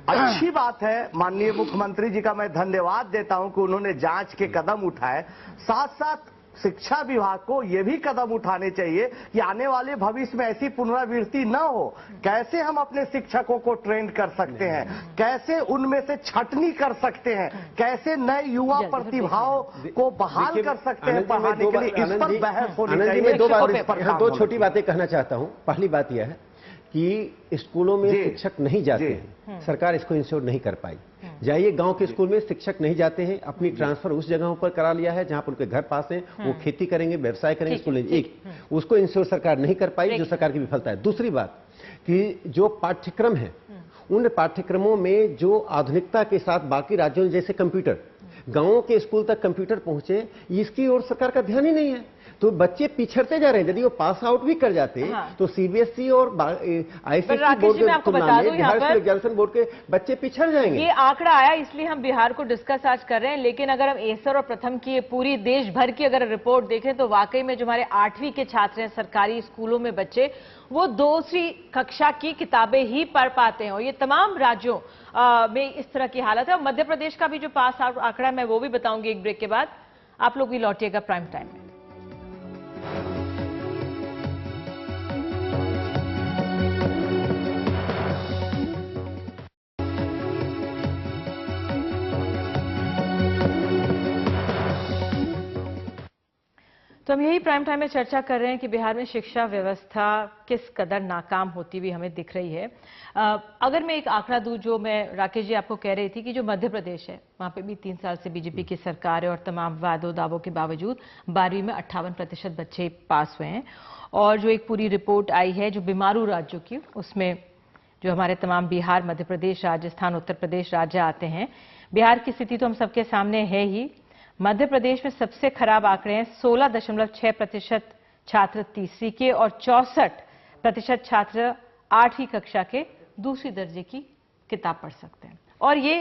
अच्छी बात है, माननीय मुख्यमंत्री जी का मैं धन्यवाद देता हूं कि उन्होंने जांच के कदम उठाए। साथ साथ शिक्षा विभाग को यह भी कदम उठाने चाहिए कि आने वाले भविष्य में ऐसी पुनरावृत्ति न हो। कैसे हम अपने शिक्षकों को ट्रेन कर सकते हैं, कैसे उनमें से छटनी कर सकते हैं, कैसे नए युवा प्रतिभाओं को बहाल कर सकते हैं पढ़ाने के लिए, इस पर बहस होनी चाहिए। दो छोटी बातें कहना चाहता हूं। पहली बात यह है कि स्कूलों में शिक्षक नहीं जाते हैं, सरकार इसको इंश्योर नहीं कर पाई। जाइए गांव के स्कूल में शिक्षक नहीं जाते हैं, अपनी ट्रांसफर उस जगहों पर करा लिया है जहां पर उनके घर पास है, वो खेती करेंगे, व्यवसाय करेंगे, स्कूल उसको इंश्योर सरकार नहीं कर पाई, जो सरकार की विफलता है। दूसरी बात कि जो पाठ्यक्रम है, उन पाठ्यक्रमों में जो आधुनिकता के साथ बाकी राज्यों में जैसे कंप्यूटर, गांवों के स्कूल तक कंप्यूटर पहुंचे, इसकी ओर सरकार का ध्यान ही नहीं है। तो बच्चे पिछड़ते जा रहे हैं। यदि वो पास आउट भी कर जाते तो सीबीएसई और आईसीएसई बोर्ड के तुलना में बिहार स्कूल एग्जामिनेशन बोर्ड के बच्चे पिछड़ जाएंगे। ये आंकड़ा आया इसलिए हम बिहार को डिस्कस आज कर रहे हैं, लेकिन अगर हम एसर और प्रथम की पूरी देश भर की अगर रिपोर्ट देखें तो वाकई में जो हमारे 8वीं के छात्र हैं सरकारी स्कूलों में बच्चे, वो 2वीं कक्षा की किताबें ही पढ़ पाते हैं। और ये तमाम राज्यों में इस तरह की हालत है। और मध्य प्रदेश का भी जो पास आउट आंकड़ा मैं वो भी बताऊंगी एक ब्रेक के बाद। आप लोग भी लौटिएगा प्राइम टाइम में। तो हम यही प्राइम टाइम में चर्चा कर रहे हैं कि बिहार में शिक्षा व्यवस्था किस कदर नाकाम होती हुई हमें दिख रही है। अगर मैं एक आंकड़ा दूं, जो मैं राकेश जी आपको कह रही थी कि जो मध्य प्रदेश है वहां पे भी 3 साल से बीजेपी की सरकार है और तमाम वादों दावों के बावजूद 12वीं में 58% बच्चे पास हुए हैं। और जो एक पूरी रिपोर्ट आई है जो बीमारू राज्यों की, उसमें जो हमारे तमाम बिहार, मध्य प्रदेश, राजस्थान, उत्तर प्रदेश राज्य आते हैं। बिहार की स्थिति तो हम सबके सामने है ही। मध्य प्रदेश में सबसे खराब आंकड़े हैं। 16.6% छात्र तीसरी के और 64% छात्र 8वीं कक्षा के दूसरी दर्जे की किताब पढ़ सकते हैं। और ये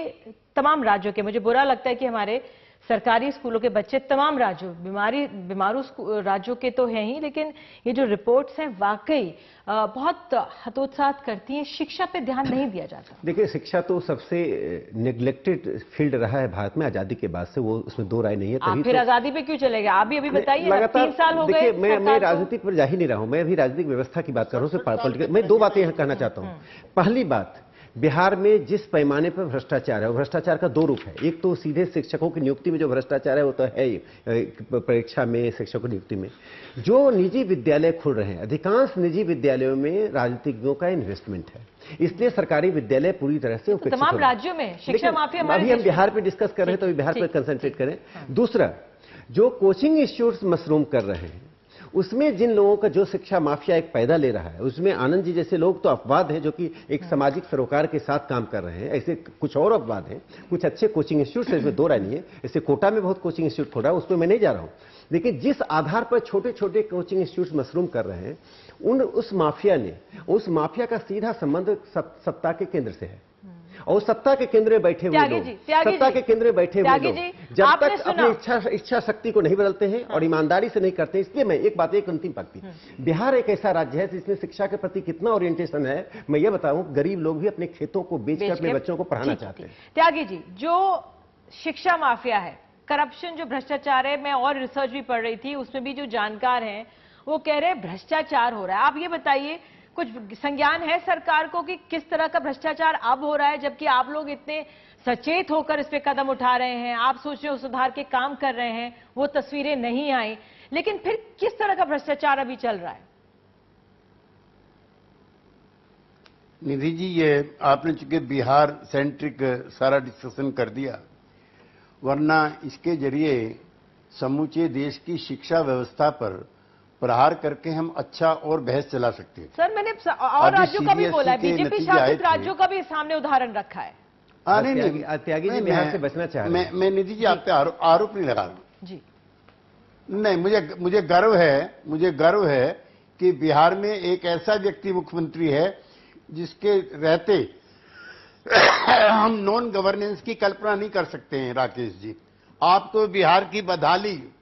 तमाम राज्यों के, मुझे बुरा लगता है कि हमारे सरकारी स्कूलों के बच्चे तमाम राज्यों, बीमारू राज्यों के तो हैं ही, लेकिन ये जो रिपोर्ट्स हैं वाकई बहुत हतोत्साहित करती हैं। शिक्षा पे ध्यान नहीं दिया जाता। देखिए, शिक्षा तो सबसे नेग्लेक्टेड फील्ड रहा है भारत में आजादी के बाद से, वो उसमें दो राय नहीं है। आप फिर आजादी पे क्यों चले गए? आप भी अभी बताइए, 3 साल हो गए। देखिए, मैं राजनीति पर जा ही नहीं रहा हूं, मैं अभी राजनीतिक व्यवस्था की बात कर रहा हूं, पॉलिटिकल। मैं 2 बातें यहां कहना चाहता हूं। पहली बात, बिहार में जिस पैमाने पर भ्रष्टाचार है, वो भ्रष्टाचार का 2 रूप है। एक तो सीधे शिक्षकों की नियुक्ति में जो भ्रष्टाचार है वो तो है ही, परीक्षा में, शिक्षकों की नियुक्ति में। जो निजी विद्यालय खुल रहे हैं, अधिकांश निजी विद्यालयों में राजनीतिज्ञों का इन्वेस्टमेंट है, इसलिए सरकारी विद्यालय पूरी तरह से उपेक्षित। तमाम राज्यों में शिक्षा माफिया। अभी हम बिहार पे डिस्कस कर रहे हैं तो बिहार पर कंसंट्रेट करें। दूसरा, जो कोचिंग इंस्टीट्यूट मशरूम कर रहे हैं उसमें जिन लोगों का जो शिक्षा माफिया एक पैदा ले रहा है, उसमें आनंद जी जैसे लोग तो अपवाद हैं जो कि एक सामाजिक सरोकार के साथ काम कर रहे हैं। ऐसे कुछ और अपवाद हैं, कुछ अच्छे कोचिंग इंस्टीट्यूट है, इसमें दो राय नहीं है। ऐसे कोटा में बहुत कोचिंग इंस्टीट्यूट खोला, उसमें मैं नहीं जा रहा हूं, लेकिन जिस आधार पर छोटे छोटे कोचिंग इंस्टीट्यूट मशरूम कर रहे हैं, उस माफिया का सीधा संबंध सत्ता के केंद्र से है। और सत्ता के केंद्र में बैठे हुए लोग, सत्ता के केंद्र में बैठे हुए लोग जब तक अपनी इच्छा शक्ति को नहीं बदलते हैं और ईमानदारी से नहीं करते हैं। इसलिए मैं एक अंतिम पंक्ति, बिहार एक ऐसा राज्य है जिसमें शिक्षा के प्रति कितना ओरिएंटेशन है, मैं ये बताऊं, गरीब लोग भी अपने खेतों को बेचकर अपने बच्चों को पढ़ाना चाहते हैं। त्यागी जी, जो शिक्षा माफिया है, करप्शन, जो भ्रष्टाचार है, मैं और रिसर्च भी पढ़ रही थी, उसमें भी जो जानकार हैं वो कह रहे हैं भ्रष्टाचार हो रहा है। आप ये बताइए, कुछ संज्ञान है सरकार को कि किस तरह का भ्रष्टाचार अब हो रहा है, जबकि आप लोग इतने सचेत होकर इस पे कदम उठा रहे हैं, आप सोच रहे हो सुधार के काम कर रहे हैं, वो तस्वीरें नहीं आई, लेकिन फिर किस तरह का भ्रष्टाचार अभी चल रहा है? निधि जी, ये आपने चूंकि बिहार सेंट्रिक सारा डिस्कशन कर दिया, वरना इसके जरिए समूचे देश की शिक्षा व्यवस्था पर प्रहार करके हम अच्छा और बहस चला सकते हैं। सर, मैंने और राज्यों का भी बोला है, बीजेपी शासित राज्यों का भी सामने उदाहरण रखा है। नहीं, त्यागी जी बिहार से बचना चाह रहे हैं। मैं निधि जी आप पे आरोप नहीं लगा रहा जी। नहीं, मुझे गर्व है कि बिहार में एक ऐसा व्यक्ति मुख्यमंत्री है जिसके रहते हम नॉन गवर्नेंस की कल्पना नहीं कर सकते हैं। राकेश जी, आपको बिहार की बदहाली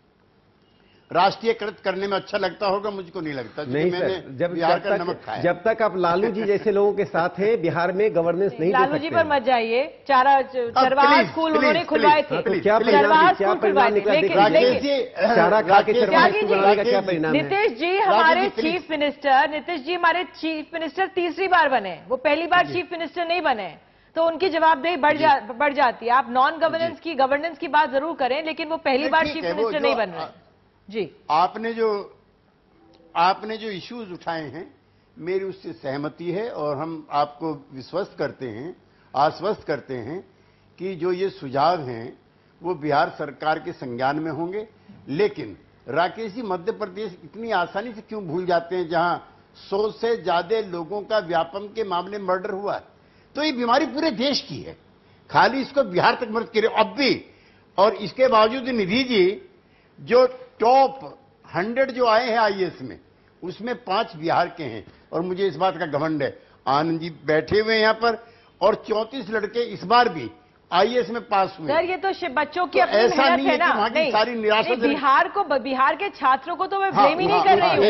राष्ट्रीयकृत करने में अच्छा लगता होगा, मुझको नहीं लगता। नहीं मैंने सर, बिहार का नमक खाया। जब तक आप लालू जी जैसे लोगों के साथ हैं, बिहार में गवर्नेंस नहीं दे सकते। लालू जी पर मत जाइए, चरवाहा स्कूल उन्होंने खुलवाए थे, क्या परिणाम निकला? चारा खा के चरवाहा स्कूल बनाने का क्या परिणाम है? नीतीश जी हमारे चीफ मिनिस्टर तीसरी बार बने, वो पहली बार चीफ मिनिस्टर नहीं बने, तो उनकी जवाबदेही बढ़ जाती है। आप नॉन गवर्नेंस की बात जरूर करें, लेकिन वो पहली बार चीफ मिनिस्टर नहीं बन रहे जी। आपने जो इश्यूज उठाए हैं, मेरी उससे सहमति है और हम आपको आश्वस्त करते हैं कि जो ये सुझाव हैं वो बिहार सरकार के संज्ञान में होंगे। लेकिन राकेश जी, मध्य प्रदेश इतनी आसानी से क्यों भूल जाते हैं जहां 100 से ज्यादा लोगों का व्यापम के मामले में मर्डर हुआ? तो ये बीमारी पूरे देश की है, खाली इसको बिहार तक मत करिए अब भी। और इसके बावजूद निधि जी, जो टॉप 100 जो आए हैं आईएएस में, उसमें 5 बिहार के हैं और मुझे इस बात का घमंड है। आनंद जी बैठे हुए हैं यहां पर और 34 लड़के इस बार भी आईएएस में पास हुए। सर, ये तो बच्चों की अपनी ऐसा मेहनत नहीं है ना। नहीं, सारी निराशा बिहार के छात्रों को तो मैं ब्लेम ही नहीं कर रही हूँ।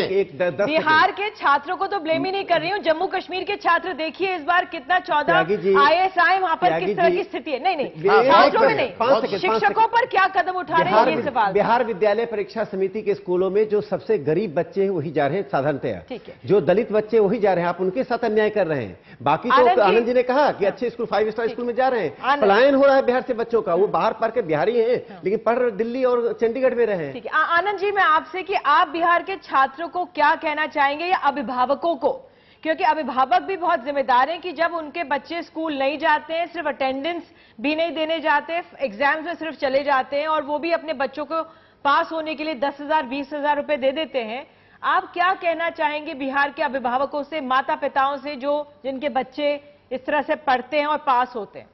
बिहार के छात्रों को तो ब्लेम ही नहीं कर रही हूँ। जम्मू कश्मीर के छात्र देखिए इस बार कितना 14 IAS आए, वहां पर किस तरह की स्थिति है। नहीं, छात्रों में नहीं, शिक्षकों पर क्या कदम उठा रहे हैं, ये सवाल। बिहार विद्यालय परीक्षा समिति के स्कूलों में जो सबसे गरीब बच्चे हैं वही जा रहे हैं साधारणतया, जो दलित बच्चे वही जा रहे हैं, आप उनके साथ अन्याय कर रहे हैं। बाकी तो आनंद जी ने कहा कि अच्छे स्कूल 5 स्टार स्कूल में जा रहे हैं, पलायन हो रहा है बिहार से बच्चों का। वो बाहर पढ़ के बिहारी हैं, लेकिन पढ़ दिल्ली और चंडीगढ़ में रहे हैं। ठीक है आनंद जी, मैं आपसे कि आप बिहार के छात्रों को क्या कहना चाहेंगे या अभिभावकों को, क्योंकि अभिभावक भी बहुत जिम्मेदार हैं कि जब उनके बच्चे स्कूल नहीं जाते हैं, सिर्फ अटेंडेंस भी नहीं देने जाते, एग्जाम्स में सिर्फ चले जाते हैं और वो भी अपने बच्चों को पास होने के लिए 10,000 20,000 रुपए दे देते हैं। आप क्या कहना चाहेंगे बिहार के अभिभावकों से, माता पिताओं से, जिनके बच्चे इस तरह से पढ़ते हैं और पास होते हैं?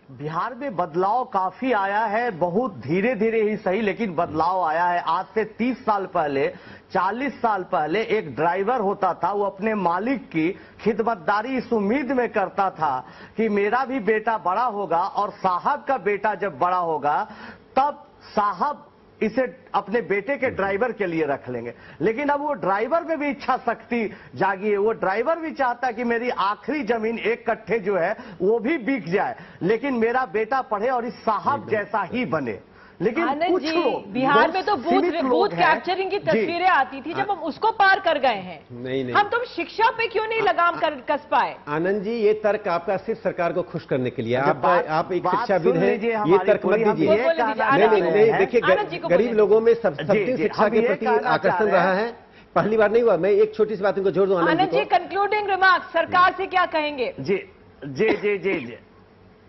बिहार में बदलाव काफी आया है, बहुत धीरे धीरे ही सही, लेकिन बदलाव आया है। आज से 30 साल पहले, 40 साल पहले एक ड्राइवर होता था, वो अपने मालिक की खिदमतदारी इस उम्मीद में करता था कि मेरा भी बेटा बड़ा होगा और साहब का बेटा जब बड़ा होगा तब साहब इसे अपने बेटे के ड्राइवर के लिए रख लेंगे। लेकिन अब वो ड्राइवर में भी इच्छा शक्ति जागी है, वो ड्राइवर भी चाहता है कि मेरी आखिरी जमीन 1 कट्ठे जो है वो भी बिक जाए, लेकिन मेरा बेटा पढ़े और इस साहब जैसा ही बने। लेकिन कुछ लोग बिहार में तो बूथ कैप्चरिंग की तस्वीरें आती थी, जब हम उसको पार कर गए हैं। नहीं, हम तुम शिक्षा पे क्यों नहीं लगाम कस पाए? आनंद जी, ये तर्क आपका सिर्फ सरकार को खुश करने के लिए। आप एक शिक्षाविद हैं, ये तर्क मत दीजिए। नहीं, देखिए गरीब लोगों में सबसे शिक्षा के प्रति आकर्षण रहा है, पहली बार नहीं हुआ। मैं एक छोटी सी बात इनको जोड़ दूं आनंद जी। कंक्लूडिंग रिमार्क्स सरकार से क्या कहेंगे? जी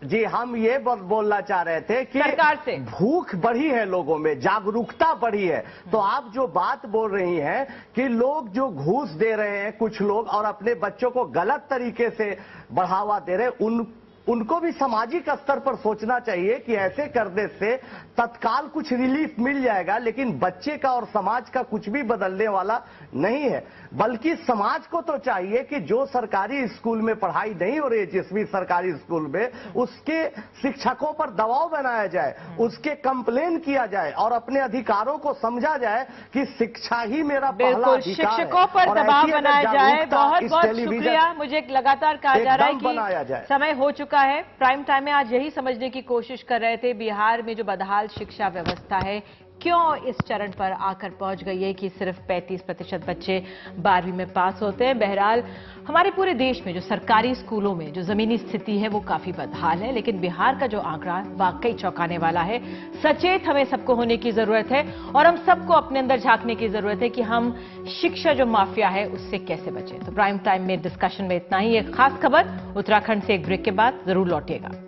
जी, हम ये बोलना चाह रहे थे कि सरकार से भूख बढ़ी है, लोगों में जागरूकता बढ़ी है। तो आप जो बात बोल रही हैं कि लोग जो घूस दे रहे हैं कुछ लोग और अपने बच्चों को गलत तरीके से बढ़ावा दे रहे हैं, उनको भी सामाजिक स्तर पर सोचना चाहिए कि ऐसे करने से तत्काल कुछ रिलीफ मिल जाएगा, लेकिन बच्चे का और समाज का कुछ भी बदलने वाला नहीं है। बल्कि समाज को तो चाहिए कि जो सरकारी स्कूल में पढ़ाई नहीं हो रही है, जिस भी सरकारी स्कूल में, उसके शिक्षकों पर दबाव बनाया जाए, उसके कंप्लेन किया जाए और अपने अधिकारों को समझा जाए कि शिक्षा ही मेरा पहला अधिकार है। शिक्षकों पर दबाव बनाया जाए। बहुत बहुत शुक्रिया। मुझे लगातार कहा जा रहा है कि समय हो चुका है। प्राइम टाइम में आज यही समझने की कोशिश कर रहे थे, बिहार में जो बदहाल शिक्षा व्यवस्था है क्यों इस चरण पर आकर पहुंच गई है कि सिर्फ 35% बच्चे 12वीं में पास होते हैं। बहरहाल हमारे पूरे देश में जो सरकारी स्कूलों में जो जमीनी स्थिति है वो काफी बदहाल है, लेकिन बिहार का जो आंकड़ा वाकई चौंकाने वाला है। सचेत हमें सबको होने की जरूरत है और हम सबको अपने अंदर झांकने की जरूरत है कि हम शिक्षा जो माफिया है उससे कैसे बचें। तो प्राइम टाइम में डिस्कशन में इतना ही। एक खास खबर उत्तराखंड से एक ब्रेक के बाद जरूर लौटिएगा।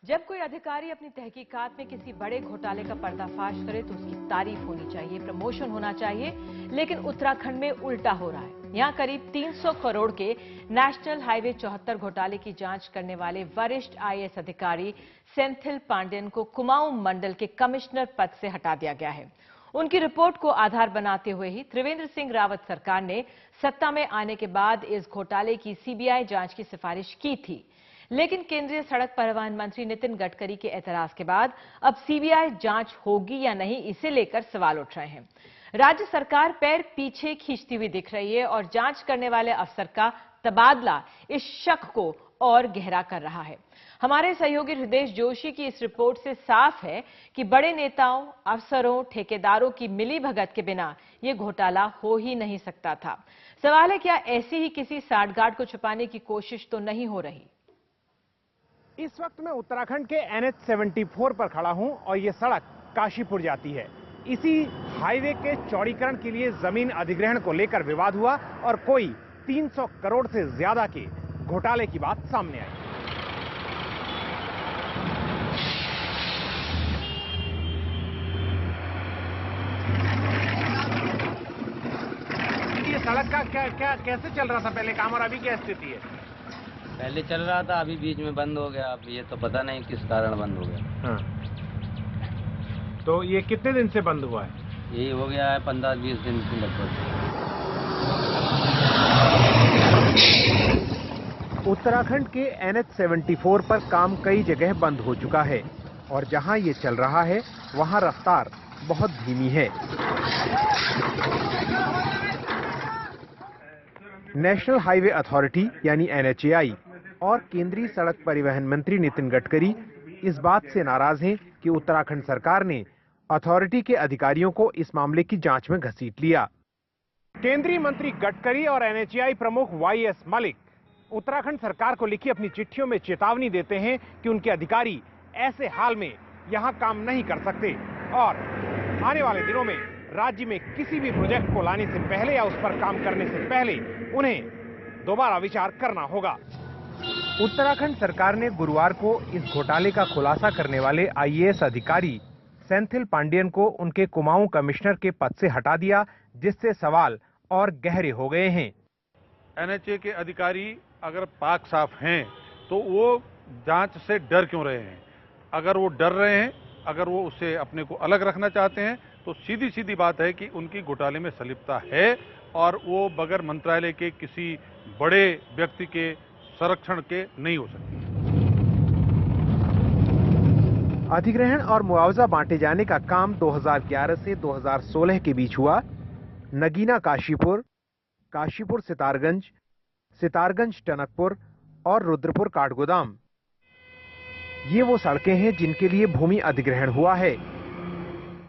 जब कोई अधिकारी अपनी तहकीकात में किसी बड़े घोटाले का पर्दाफाश करे तो उसकी तारीफ होनी चाहिए, प्रमोशन होना चाहिए, लेकिन उत्तराखंड में उल्टा हो रहा है। यहां करीब 300 करोड़ के नेशनल हाईवे 74 घोटाले की जांच करने वाले वरिष्ठ आईएएस अधिकारी सेंथिल पांडेयन को कुमाऊं मंडल के कमिश्नर पद से हटा दिया गया है। उनकी रिपोर्ट को आधार बनाते हुए ही त्रिवेंद्र सिंह रावत सरकार ने सत्ता में आने के बाद इस घोटाले की सीबीआई जांच की सिफारिश की थी, लेकिन केंद्रीय सड़क परिवहन मंत्री नितिन गडकरी के एतराज के बाद अब सीबीआई जांच होगी या नहीं, इसे लेकर सवाल उठ रहे हैं। राज्य सरकार पैर पीछे खींचती हुई दिख रही है और जांच करने वाले अफसर का तबादला इस शक को और गहरा कर रहा है। हमारे सहयोगी हृदय जोशी की इस रिपोर्ट से साफ है कि बड़े नेताओं, अफसरों, ठेकेदारों की मिलीभगत के बिना यह घोटाला हो ही नहीं सकता था। सवाल है, क्या ऐसी ही किसी साठगांठ को छुपाने की कोशिश तो नहीं हो रही? इस वक्त मैं उत्तराखंड के NH 74 पर खड़ा हूं और यह सड़क काशीपुर जाती है। इसी हाईवे के चौड़ीकरण के लिए जमीन अधिग्रहण को लेकर विवाद हुआ और कोई 300 करोड़ से ज्यादा के घोटाले की बात सामने आई। ये सड़क का क्या कैसे चल रहा था पहले काम और अभी क्या स्थिति है? पहले चल रहा था, अभी बीच में बंद हो गया। अब ये तो पता नहीं किस कारण बंद हो गया। हाँ। तो ये कितने दिन से बंद हुआ है? यही हो गया है 15-20 दिन से लगभग। उत्तराखंड के NH 74 पर काम कई जगह बंद हो चुका है और जहां ये चल रहा है वहां रफ्तार बहुत धीमी है। नेशनल हाईवे अथॉरिटी यानी NHAI और केंद्रीय सड़क परिवहन मंत्री नितिन गडकरी इस बात से नाराज हैं कि उत्तराखंड सरकार ने अथॉरिटी के अधिकारियों को इस मामले की जांच में घसीट लिया। केंद्रीय मंत्री गडकरी और NHAI प्रमुख YS मलिक उत्तराखंड सरकार को लिखी अपनी चिट्ठियों में चेतावनी देते हैं कि उनके अधिकारी ऐसे हाल में यहां काम नहीं कर सकते और आने वाले दिनों में राज्य में किसी भी प्रोजेक्ट को लाने से पहले या उस पर काम करने से पहले उन्हें दोबारा विचार करना होगा। उत्तराखंड सरकार ने गुरुवार को इस घोटाले का खुलासा करने वाले IAS अधिकारी सेंथिल पांडेयन को उनके कुमाऊं कमिश्नर के पद से हटा दिया, जिससे सवाल और गहरे हो गए हैं। NHA के अधिकारी अगर पाक साफ हैं तो वो जांच से डर क्यों रहे हैं? अगर वो डर रहे हैं, अगर वो उससे अपने को अलग रखना चाहते हैं तो सीधी सीधी बात है कि उनकी घोटाले में संलिप्तता है और वो बगैर मंत्रालय के किसी बड़े व्यक्ति के संरक्षण के नहीं हो सकती। अधिग्रहण और मुआवजा बांटे जाने का काम 2011 से 2016 के बीच हुआ। नगीना काशीपुर, काशीपुर सितारगंज, सितारगंज टनकपुर और रुद्रपुर काठगोदाम, ये वो सड़कें हैं जिनके लिए भूमि अधिग्रहण हुआ है।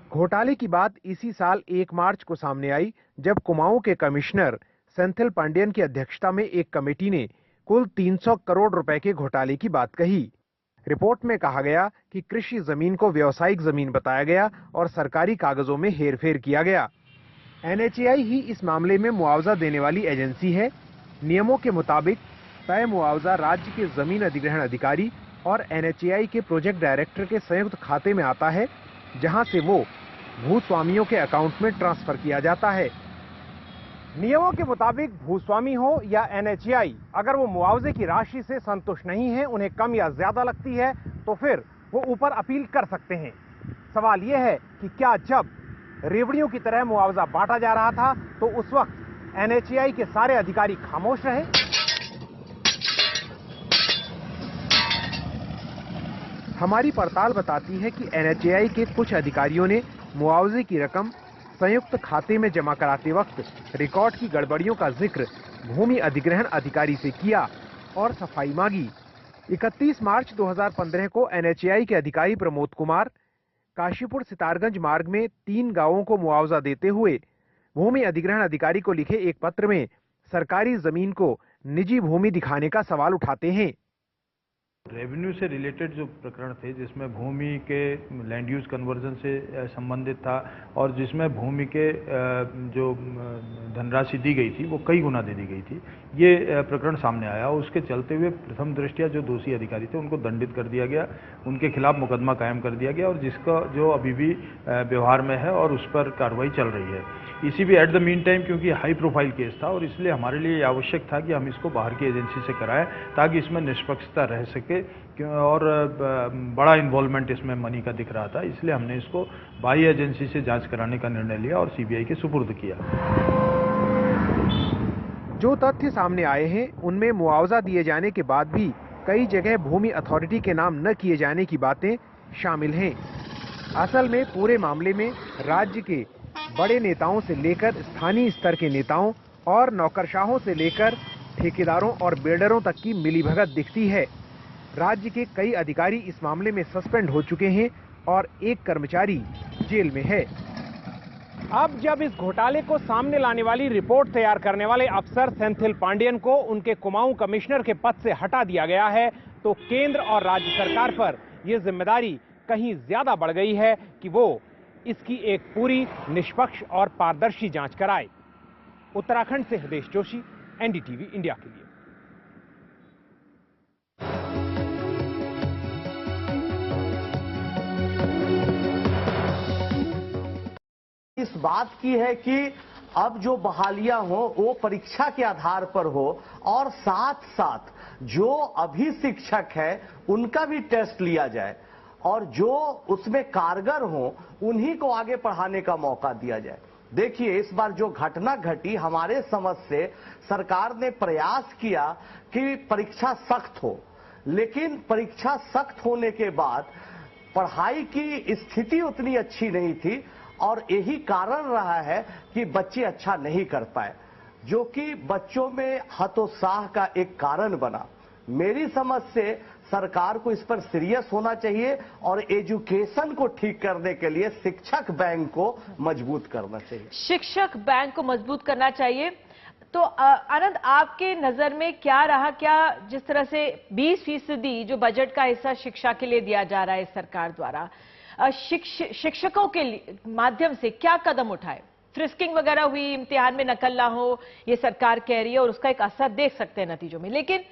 घोटाले की बात इसी साल 1 मार्च को सामने आई, जब कुमाऊं के कमिश्नर सेंथिल पांडेयन की अध्यक्षता में एक कमेटी ने कुल 300 करोड़ रुपए के घोटाले की बात कही। रिपोर्ट में कहा गया कि कृषि जमीन को व्यावसायिक जमीन बताया गया और सरकारी कागजों में हेरफेर किया गया। एनएचएआई ही इस मामले में मुआवजा देने वाली एजेंसी है। नियमों के मुताबिक तय मुआवजा राज्य के जमीन अधिग्रहण अधिकारी और एनएचएआई के प्रोजेक्ट डायरेक्टर के संयुक्त खाते में आता है, जहां से वो भूस्वामियों के अकाउंट में ट्रांसफर किया जाता है। नियमों के मुताबिक भूस्वामी हो या एनएचएआई, अगर वो मुआवजे की राशि से संतुष्ट नहीं है, उन्हें कम या ज्यादा लगती है, तो फिर वो ऊपर अपील कर सकते हैं। सवाल यह है कि क्या जब रेवड़ियों की तरह मुआवजा बांटा जा रहा था तो उस वक्त एनएचएआई के सारे अधिकारी खामोश रहे? हमारी पड़ताल बताती है कि एनएचएआई के कुछ अधिकारियों ने मुआवजे की रकम संयुक्त खाते में जमा कराते वक्त रिकॉर्ड की गड़बड़ियों का जिक्र भूमि अधिग्रहण अधिकारी से किया और सफाई मांगी। 31 मार्च 2015 को एनएचएआई के अधिकारी प्रमोद कुमार काशीपुर सितारगंज मार्ग में 3 गांवों को मुआवजा देते हुए भूमि अधिग्रहण अधिकारी को लिखे एक पत्र में सरकारी जमीन को निजी भूमि दिखाने का सवाल उठाते हैं। रेवेन्यू से रिलेटेड जो प्रकरण थे, जिसमें भूमि के लैंड यूज कन्वर्जन से संबंधित था और जिसमें भूमि के जो धनराशि दी गई थी वो कई गुना दे दी गई थी, ये प्रकरण सामने आया। उसके चलते हुए प्रथम दृष्टया जो दोषी अधिकारी थे उनको दंडित कर दिया गया, उनके खिलाफ मुकदमा कायम कर दिया गया और जिसका जो अभी भी व्यवहार में है और उस पर कार्रवाई चल रही है। इसी भी एट द मीन टाइम, क्योंकि हाई प्रोफाइल केस था और इसलिए हमारे लिए आवश्यक था कि हम इसको बाहर की एजेंसी से कराएं ताकि इसमें निष्पक्षता रह सके, और बड़ा इन्वॉल्वमेंट इसमें मनी का दिख रहा था, इसलिए हमने इसको बाह्य एजेंसी से जांच कराने का निर्णय लिया और सीबीआई के सुपुर्द किया। जो तथ्य सामने आए हैं उनमें मुआवजा दिए जाने के बाद भी कई जगह भूमि अथॉरिटी के नाम न किए जाने की बातें शामिल हैं। असल में पूरे मामले में राज्य के बड़े नेताओं से लेकर स्थानीय स्तर के नेताओं और नौकरशाहों से लेकर ठेकेदारों और बिल्डरों तक की मिलीभगत दिखती है। राज्य के कई अधिकारी इस मामले में सस्पेंड हो चुके हैं और एक कर्मचारी जेल में है। अब जब इस घोटाले को सामने लाने वाली रिपोर्ट तैयार करने वाले अफसर सेंथिल पांडियन को उनके कुमाऊं कमिश्नर के पद से हटा दिया गया है, तो केंद्र और राज्य सरकार पर यह जिम्मेदारी कहीं ज्यादा बढ़ गई है कि वो इसकी एक पूरी निष्पक्ष और पारदर्शी जांच कराए। उत्तराखंड से हृदेश जोशी, एनडीटीवी इंडिया के लिए। इस बात की है कि अब जो बहालियां हो वो परीक्षा के आधार पर हो और साथ साथ जो अभी शिक्षक है उनका भी टेस्ट लिया जाए और जो उसमें कारगर हो उन्हीं को आगे पढ़ाने का मौका दिया जाए। देखिए, इस बार जो घटना घटी, हमारे समझ से सरकार ने प्रयास किया कि परीक्षा सख्त हो, लेकिन परीक्षा सख्त होने के बाद पढ़ाई की स्थिति उतनी अच्छी नहीं थी और यही कारण रहा है कि बच्चे अच्छा नहीं कर पाए, जो कि बच्चों में हतोत्साह का एक कारण बना। मेरी समझ से सरकार को इस पर सीरियस होना चाहिए और एजुकेशन को ठीक करने के लिए शिक्षक बैंक को मजबूत करना चाहिए। शिक्षक बैंक को मजबूत करना चाहिए। तो आनंद, आपके नजर में क्या रहा, क्या जिस तरह से 20% जो बजट का हिस्सा शिक्षा के लिए दिया जा रहा है सरकार द्वारा, शिक्षकों के माध्यम से क्या कदम उठाए? फ्रिस्किंग वगैरह हुई, इम्तिहान में नकल ना हो, ये सरकार कह रही है और उसका एक असर देख सकते हैं नतीजों में, लेकिन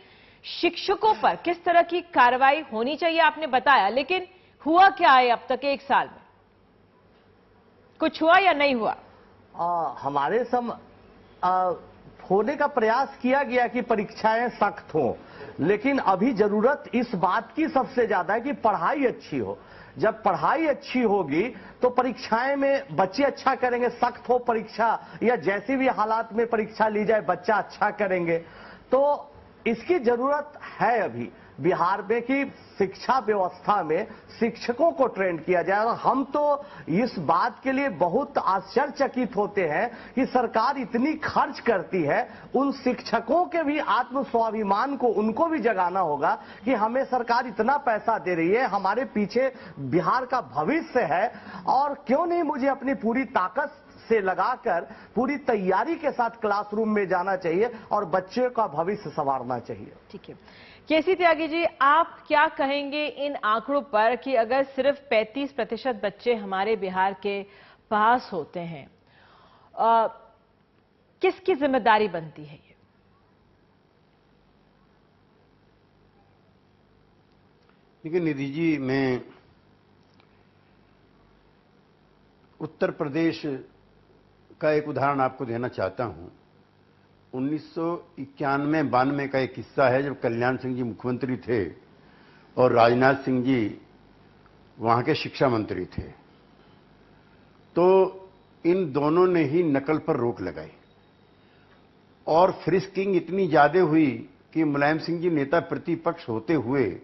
शिक्षकों पर किस तरह की कार्रवाई होनी चाहिए आपने बताया, लेकिन हुआ क्या है अब तक 1 साल में? कुछ हुआ या नहीं हुआ? हमारे होने का प्रयास किया गया कि परीक्षाएं सख्त हों, लेकिन अभी जरूरत इस बात की सबसे ज्यादा है कि पढ़ाई अच्छी हो। जब पढ़ाई अच्छी होगी तो परीक्षाएं में बच्चे अच्छा करेंगे। सख्त हो परीक्षा या जैसी भी हालात में परीक्षा ली जाए बच्चा अच्छा करेंगे, तो इसकी जरूरत है अभी बिहार में कि शिक्षा व्यवस्था में शिक्षकों को ट्रेन किया जाए। और हम तो इस बात के लिए बहुत आश्चर्यचकित होते हैं कि सरकार इतनी खर्च करती है, उन शिक्षकों के भी आत्म स्वाभिमान को उनको भी जगाना होगा कि हमें सरकार इतना पैसा दे रही है, हमारे पीछे बिहार का भविष्य है और क्यों नहीं मुझे अपनी पूरी ताकत से लगाकर पूरी तैयारी के साथ क्लासरूम में जाना चाहिए और बच्चे का भविष्य संवारना चाहिए। ठीक है, केसी त्यागी जी, आप क्या कहेंगे इन आंकड़ों पर कि अगर सिर्फ 35% बच्चे हमारे बिहार के पास होते हैं, किसकी जिम्मेदारी बनती है ये? देखिए निधि जी, मैं उत्तर प्रदेश का एक उदाहरण आपको देना चाहता हूं। 1991-92 का एक किस्सा है जब कल्याण सिंह जी मुख्यमंत्री थे और राजनाथ सिंह जी वहां के शिक्षा मंत्री थे। तो इन दोनों ने ही नकल पर रोक लगाई और फ्रिस्किंग इतनी ज्यादा हुई कि मुलायम सिंह जी नेता प्रतिपक्ष होते हुए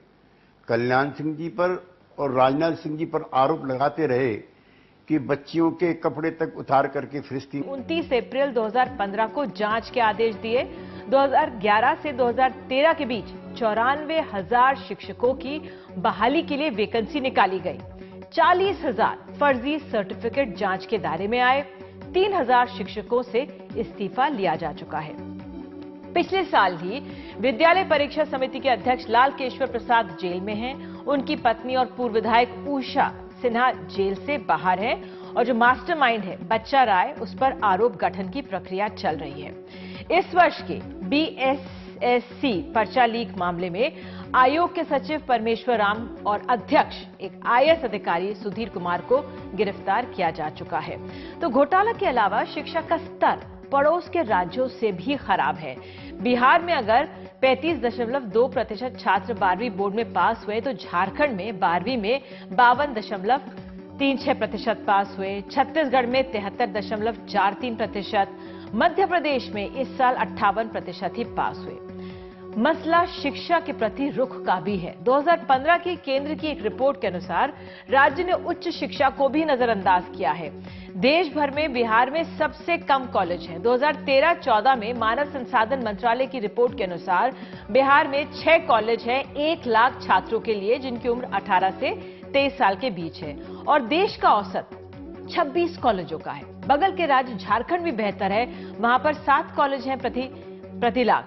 कल्याण सिंह जी पर और राजनाथ सिंह जी पर आरोप लगाते रहे कि बच्चियों के कपड़े तक उतार करके फ्रिस्किंग। 29 अप्रैल 2015 को जांच के आदेश दिए। 2011 से 2013 के बीच 94,000 शिक्षकों की बहाली के लिए वैकेंसी निकाली गई। 40,000 फर्जी सर्टिफिकेट जांच के दायरे में आए। 3,000 शिक्षकों से इस्तीफा लिया जा चुका है। पिछले साल ही विद्यालय परीक्षा समिति के अध्यक्ष लालकेश्वर प्रसाद जेल में हैं। उनकी पत्नी और पूर्व विधायक उषा सिन्हा जेल से बाहर है और जो मास्टरमाइंड है बच्चा राय, उस पर आरोप गठन की प्रक्रिया चल रही है। इस वर्ष के BSSC पर्चा लीक मामले में आयोग के सचिव परमेश्वर राम और अध्यक्ष एक IAS अधिकारी सुधीर कुमार को गिरफ्तार किया जा चुका है। तो घोटाला के अलावा शिक्षा का स्तर पड़ोस के राज्यों से भी खराब है। बिहार में अगर 35.2% छात्र 12वीं बोर्ड में पास हुए तो झारखंड में 12वीं में 52.36% पास हुए। छत्तीसगढ़ में 73.43%, मध्य प्रदेश में इस साल 58% ही पास हुए। मसला शिक्षा के प्रति रुख का भी है। 2015 की केंद्र की एक रिपोर्ट के अनुसार राज्य ने उच्च शिक्षा को भी नजरअंदाज किया है। देश भर में बिहार में सबसे कम कॉलेज हैं। 2013-14 में मानव संसाधन मंत्रालय की रिपोर्ट के अनुसार बिहार में 6 कॉलेज हैं 1 लाख छात्रों के लिए, जिनकी उम्र 18 से 23 साल के बीच है और देश का औसत 26 कॉलेजों का है। बगल के राज्य झारखंड भी बेहतर है, वहां पर 7 कॉलेज हैं प्रति लाख।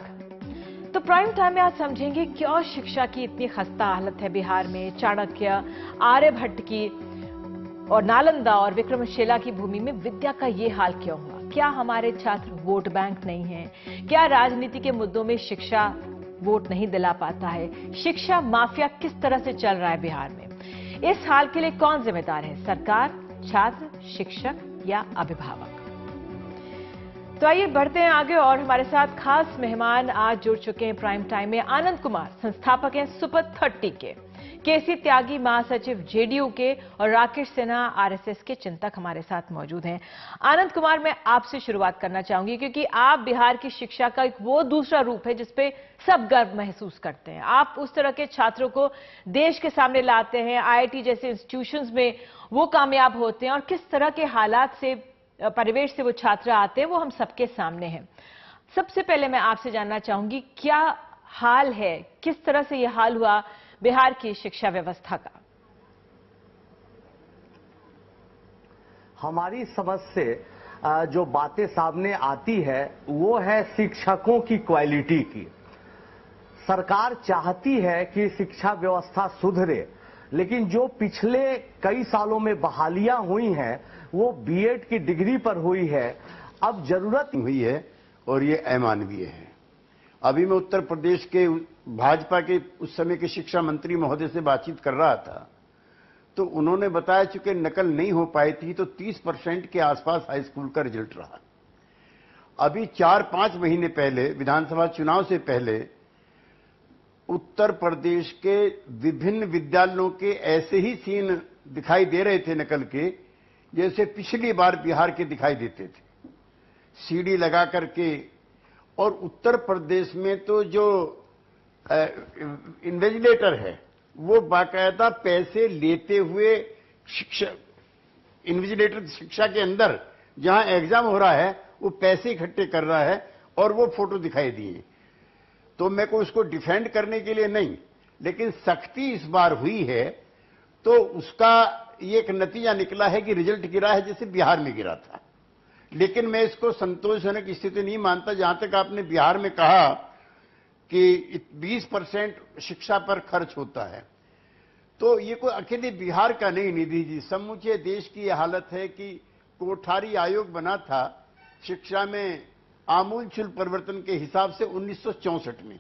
तो प्राइम टाइम में आज समझेंगे क्यों शिक्षा की इतनी खस्ता हालत है बिहार में। चाणक्य, आर्यभट्ट की और नालंदा और विक्रमशिला की भूमि में विद्या का ये हाल क्यों हुआ? क्या हमारे छात्र वोट बैंक नहीं हैं? क्या राजनीति के मुद्दों में शिक्षा वोट नहीं दिला पाता है? शिक्षा माफिया किस तरह से चल रहा है बिहार में? इस हाल के लिए कौन जिम्मेदार है, सरकार, छात्र, शिक्षक या अभिभावक? तो आइए बढ़ते हैं आगे और हमारे साथ खास मेहमान आज जुड़ चुके हैं प्राइम टाइम में। आनंद कुमार संस्थापक हैं सुपर 30 के, केसी त्यागी महासचिव JDU के और राकेश सिन्हा RSS के चिंतक हमारे साथ मौजूद हैं। आनंद कुमार, मैं आपसे शुरुआत करना चाहूंगी क्योंकि आप बिहार की शिक्षा का एक वो दूसरा रूप है जिसपे सब गर्व महसूस करते हैं। आप उस तरह के छात्रों को देश के सामने लाते हैं, IIT जैसे इंस्टीट्यूशंस में वो कामयाब होते हैं और किस तरह के हालात से, परिवेश से वो छात्र आते हैं वो हम सबके सामने है। सबसे पहले मैं आपसे जानना चाहूंगी क्या हाल है, किस तरह से यह हाल हुआ बिहार की शिक्षा व्यवस्था का? हमारी समझ से जो बातें सामने आती है वो है शिक्षकों की क्वालिटी की। सरकार चाहती है कि शिक्षा व्यवस्था सुधरे, लेकिन जो पिछले कई सालों में बहालियां हुई हैं वो B.Ed की डिग्री पर हुई है। अब जरूरत हुई है और ये अमानवीय है। अभी मैं उत्तर प्रदेश के भाजपा के उस समय के शिक्षा मंत्री महोदय से बातचीत कर रहा था तो उन्होंने बताया चूंकि नकल नहीं हो पाई थी तो 30% के आसपास हाई स्कूल का रिजल्ट रहा। अभी 4-5 महीने पहले विधानसभा चुनाव से पहले उत्तर प्रदेश के विभिन्न विद्यालयों के ऐसे ही सीन दिखाई दे रहे थे नकल के, जैसे पिछली बार बिहार के दिखाई देते थे, सीढ़ी लगा करके। और उत्तर प्रदेश में तो जो इन्विजिलेटर है वो बाकायदा पैसे लेते हुए शिक्षा, इन्विजिलेटर शिक्षा के अंदर जहां एग्जाम हो रहा है वो पैसे इकट्ठे कर रहा है और वो फोटो दिखाई दिए। तो मैं को उसको डिफेंड करने के लिए नहीं, लेकिन सख्ती इस बार हुई है तो उसका ये एक नतीजा निकला है कि रिजल्ट गिरा है जैसे बिहार में गिरा था। लेकिन मैं इसको संतोषजनक स्थिति नहीं मानता। जहां तक आपने बिहार में कहा कि 20% शिक्षा पर खर्च होता है, तो ये कोई अकेले बिहार का नहीं निधि जी, समूचे देश की यह हालत है कि कोठारी आयोग बना था शिक्षा में आमूलचूल परिवर्तन के हिसाब से 1964 में।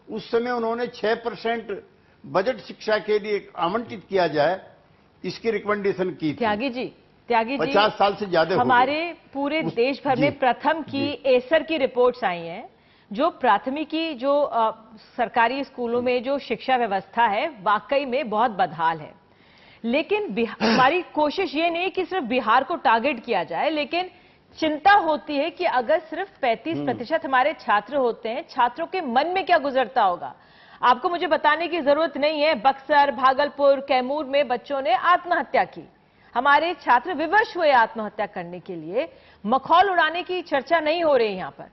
उस समय उन्होंने 6% बजट शिक्षा के लिए आवंटित किया जाए, इसकी रिकमेंडेशन की थी। त्यागी जी 50 साल से ज्यादा हमारे पूरे देश भर में प्रथम की एसर की रिपोर्ट्स आई हैं, जो प्राथमिकी जो सरकारी स्कूलों में जो शिक्षा व्यवस्था है वाकई में बहुत बदहाल है। लेकिन हमारी कोशिश ये नहीं कि सिर्फ बिहार को टारगेट किया जाए, लेकिन चिंता होती है कि अगर सिर्फ 35% हमारे छात्र होते हैं, छात्रों के मन में क्या गुजरता होगा। आपको मुझे बताने की जरूरत नहीं है, बक्सर, भागलपुर, कैमूर में बच्चों ने आत्महत्या की। हमारे छात्र विवश हुए आत्महत्या करने के लिए। मखौल उड़ाने की चर्चा नहीं हो रही यहां पर।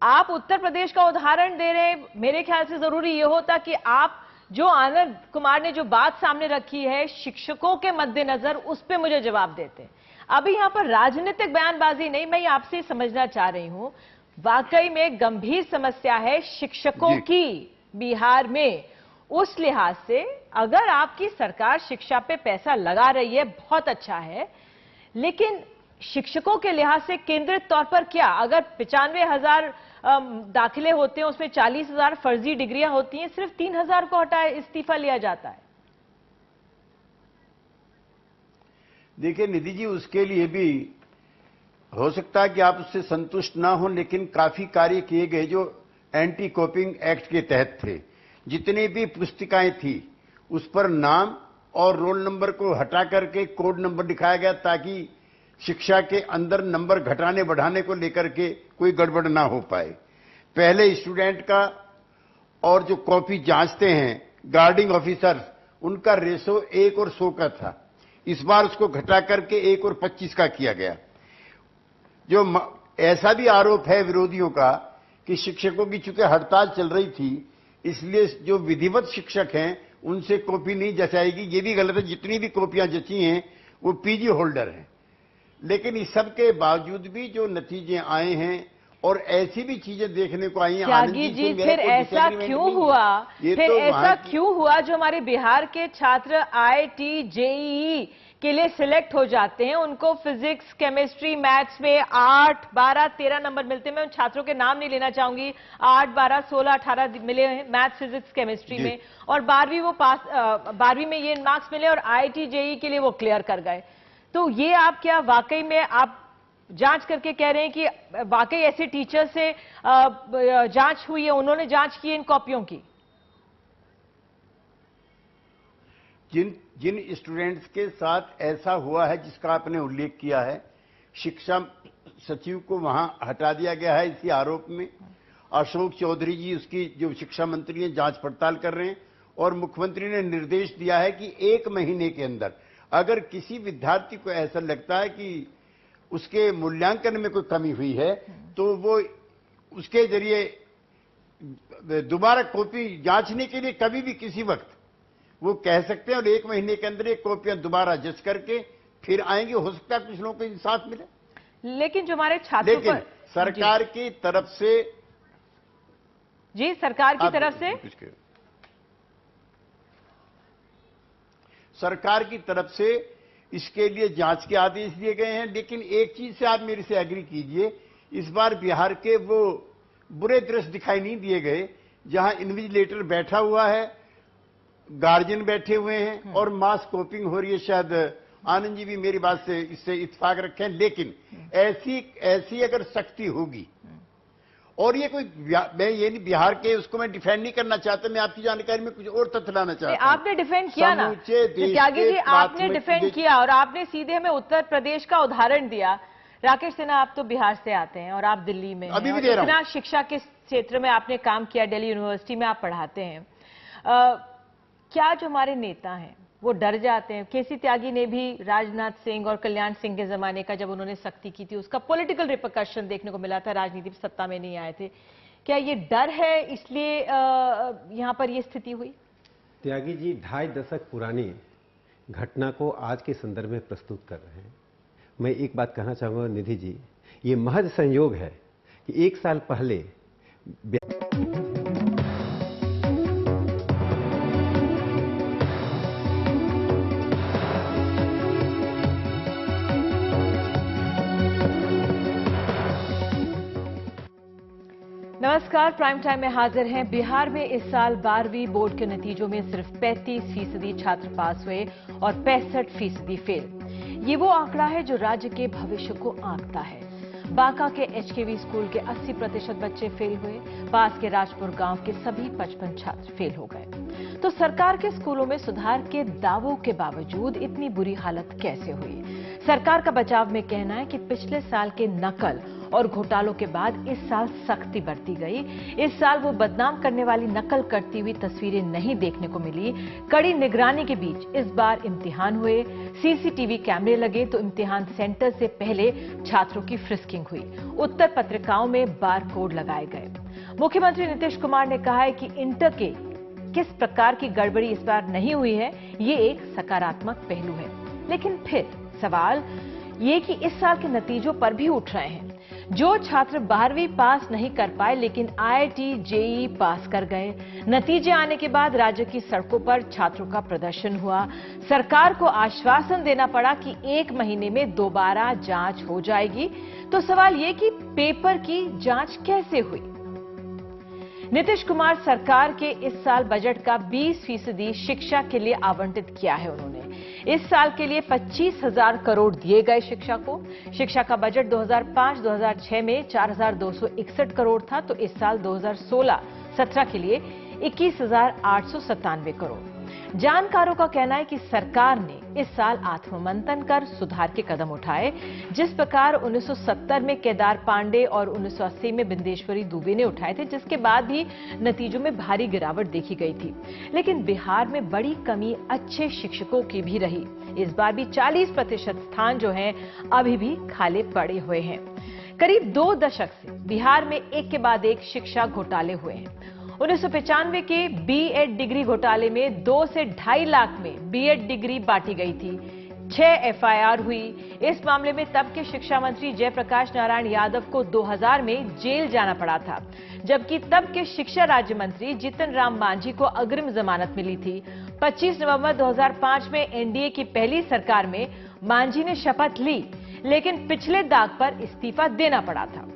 आप उत्तर प्रदेश का उदाहरण दे रहे हैं, मेरे ख्याल से जरूरी यह होता कि आप जो आनंद कुमार ने जो बात सामने रखी है शिक्षकों के मद्देनजर, उस पर मुझे जवाब देते। अभी यहां पर राजनीतिक बयानबाजी नहीं, मैं आपसे समझना चाह रही हूं, वाकई में गंभीर समस्या है शिक्षकों की बिहार में। उस लिहाज से अगर आपकी सरकार शिक्षा पे पैसा लगा रही है, बहुत अच्छा है, लेकिन शिक्षकों के लिहाज से केंद्रित तौर पर क्या, अगर 95,000 दाखिले होते हैं, उसमें 40,000 फर्जी डिग्रियां होती हैं, सिर्फ 3,000 को हटाए इस्तीफा लिया जाता है। देखिए निधि जी, उसके लिए भी हो सकता है कि आप उससे संतुष्ट ना हो, लेकिन काफी कार्य किए गए जो एंटी कॉपिंग एक्ट के तहत थे। जितनी भी पुस्तिकाएं थी उस पर नाम और रोल नंबर को हटा करके कोड नंबर दिखाया गया, ताकि शिक्षा के अंदर नंबर घटाने बढ़ाने को लेकर के कोई गड़बड़ ना हो पाए। पहले स्टूडेंट का और जो कॉपी जांचते हैं गार्डिंग ऑफिसर, उनका रेशो 1 और 100 का था। इस बार उसको घटा करके 1 और 25 का किया गया। जो ऐसा भी आरोप है विरोधियों का कि शिक्षकों की चूंकि हड़ताल चल रही थी, इसलिए जो विधिवत शिक्षक हैं उनसे कॉपी नहीं जचाएगी, ये भी गलत है। जितनी भी कॉपियां जची हैं वो पीजी होल्डर हैं। लेकिन इस सब के बावजूद भी जो नतीजे आए हैं और ऐसी भी चीजें देखने को आई हैं, त्यागी जी, फिर ऐसा क्यों हुआ, फिर ऐसा क्यों हुआ जो हमारे बिहार के छात्र IIT JEE के लिए सिलेक्ट हो जाते हैं, उनको फिजिक्स, केमिस्ट्री, मैथ्स में 8, 12, 13 नंबर मिलते हैं। मैं उन छात्रों के नाम नहीं लेना चाहूंगी, 8, 12, 16, 18 मिले हैं मैथ्स, फिजिक्स, केमिस्ट्री में, और 12वीं में ये मार्क्स मिले और IIT JEE के लिए वो क्लियर कर गए। तो ये आप क्या वाकई में आप जांच करके कह रहे हैं कि वाकई ऐसे टीचर से जांच हुई है, उन्होंने जांच की इन कॉपियों की? जिन स्टूडेंट्स के साथ ऐसा हुआ है जिसका आपने उल्लेख किया है, शिक्षा सचिव को वहां हटा दिया गया है इसी आरोप में। अशोक चौधरी जी उसकी जो शिक्षा मंत्री हैं जांच पड़ताल कर रहे हैं, और मुख्यमंत्री ने निर्देश दिया है कि 1 महीने के अंदर अगर किसी विद्यार्थी को ऐसा लगता है कि उसके मूल्यांकन में कोई कमी हुई है तो वो उसके जरिए दोबारा कॉपी जांचने के लिए कभी भी किसी वक्त वो कह सकते हैं, और 1 महीने के अंदर ये कॉपियां दोबारा जज करके फिर आएंगी। हो सकता है कुछ लोगों को इंसाफ मिले। लेकिन जो हमारे छात्रों लेकिन सरकार की तरफ से सरकार की तरफ से इसके लिए जांच के आदेश दिए गए हैं। लेकिन एक चीज से आप मेरे से एग्री कीजिए, इस बार बिहार के वो बुरे दृश्य दिखाई नहीं दिए गए जहां इन्विजिलेटर बैठा हुआ है, गार्जियन बैठे हुए हैं और मास कॉपिंग हो रही है। शायद आनंद जी भी मेरी बात से इससे इत्तेफाक रखें। लेकिन ऐसी अगर सख्ती होगी, और ये कोई, मैं ये नहीं बिहार के उसको मैं डिफेंड नहीं करना चाहता, मैं आपकी जानकारी में कुछ और तथ्य लाना चाहता हूं। आपने डिफेंड किया ना त्यागी जी, आपने डिफेंड किया और आपने सीधे हमें उत्तर प्रदेश का उदाहरण दिया। राकेश सिन्हा, आप तो बिहार से आते हैं और आप दिल्ली में अभी भी दे रहा हूं। इतना शिक्षा के क्षेत्र में आपने काम किया, दिल्ली यूनिवर्सिटी में आप पढ़ाते हैं। क्या जो हमारे नेता हैं वो डर जाते हैं? केसी त्यागी ने भी राजनाथ सिंह और कल्याण सिंह के जमाने का जब उन्होंने सख्ती की थी उसका पॉलिटिकल रिपरकशन देखने को मिला था, राजनीति सत्ता में नहीं आए थे। क्या ये डर है इसलिए यहां पर ये स्थिति हुई? त्यागी जी 2.5 दशक पुरानी घटना को आज के संदर्भ में प्रस्तुत कर रहे हैं। मैं एक बात कहना चाहूंगा निधि जी, ये महज संयोग है कि 1 साल पहले नमस्कार, प्राइम टाइम में हाजिर हैं। बिहार में इस साल 12वीं बोर्ड के नतीजों में सिर्फ 35% छात्र पास हुए और 65% फेल। ये वो आंकड़ा है जो राज्य के भविष्य को आंकता है। बांका के एचकेवी स्कूल के 80% बच्चे फेल हुए। पास के राजपुर गांव के सभी 55 छात्र फेल हो गए। तो सरकार के स्कूलों में सुधार के दावों के बावजूद इतनी बुरी हालत कैसे हुई? सरकार का बचाव में कहना है कि पिछले साल के नकल और घोटालों के बाद इस साल सख्ती बरती गई। इस साल वो बदनाम करने वाली नकल करती हुई तस्वीरें नहीं देखने को मिली। कड़ी निगरानी के बीच इस बार इम्तिहान हुए। सीसीटीवी कैमरे लगे तो इम्तिहान सेंटर से पहले छात्रों की फ्रिस्किंग हुई। उत्तर पत्रिकाओं में बार कोड लगाए गए। मुख्यमंत्री नीतीश कुमार ने कहा है कि इंटर के किस प्रकार की गड़बड़ी इस बार नहीं हुई है, ये एक सकारात्मक पहलू है। लेकिन फिर सवाल ये कि इस साल के नतीजों पर भी उठ रहे हैं। जो छात्र 12वीं पास नहीं कर पाए लेकिन आईआईटी, जेईई पास कर गए। नतीजे आने के बाद राज्य की सड़कों पर छात्रों का प्रदर्शन हुआ। सरकार को आश्वासन देना पड़ा कि 1 महीने में दोबारा जांच हो जाएगी। तो सवाल ये कि पेपर की जांच कैसे हुई? नीतीश कुमार सरकार के इस साल बजट का 20% शिक्षा के लिए आवंटित किया है। उन्होंने इस साल के लिए 25,000 करोड़ दिए गए शिक्षा को। शिक्षा का बजट 2005-2006 में 4,261 करोड़ था, तो इस साल 2016-17 के लिए 21,897 करोड़। जानकारों का कहना है कि सरकार ने इस साल आत्ममंथन कर सुधार के कदम उठाए। जिस प्रकार 1970 में केदार पांडे और 1980 में बिंदेश्वरी दुबे ने उठाए थे, जिसके बाद भी नतीजों में भारी गिरावट देखी गई थी। लेकिन बिहार में बड़ी कमी अच्छे शिक्षकों की भी रही। इस बार भी 40% स्थान जो हैं अभी भी खाली पड़े हुए हैं। करीब 2 दशक से बिहार में एक के बाद एक शिक्षा घोटाले हुए हैं। 1995 के बीएड डिग्री घोटाले में 2 से 2.5 लाख में बीएड डिग्री बांटी गई थी। 6 एफआईआर हुई। इस मामले में तब के शिक्षा मंत्री जयप्रकाश नारायण यादव को 2000 में जेल जाना पड़ा था, जबकि तब के शिक्षा राज्य मंत्री जीतन राम मांझी को अग्रिम जमानत मिली थी। 25 नवंबर 2005 में एनडीए की पहली सरकार में मांझी ने शपथ ली, लेकिन पिछले दाग पर इस्तीफा देना पड़ा था।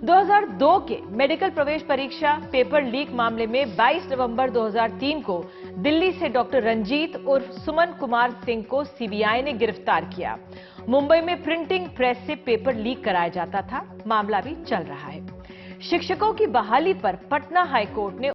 2002 के मेडिकल प्रवेश परीक्षा पेपर लीक मामले में 22 नवंबर 2003 को दिल्ली से डॉक्टर रंजीत उर्फ सुमन कुमार सिंह को सीबीआई ने गिरफ्तार किया। मुंबई में प्रिंटिंग प्रेस से पेपर लीक कराया जाता था। मामला भी चल रहा है। शिक्षकों की बहाली पर पटना हाईकोर्ट ने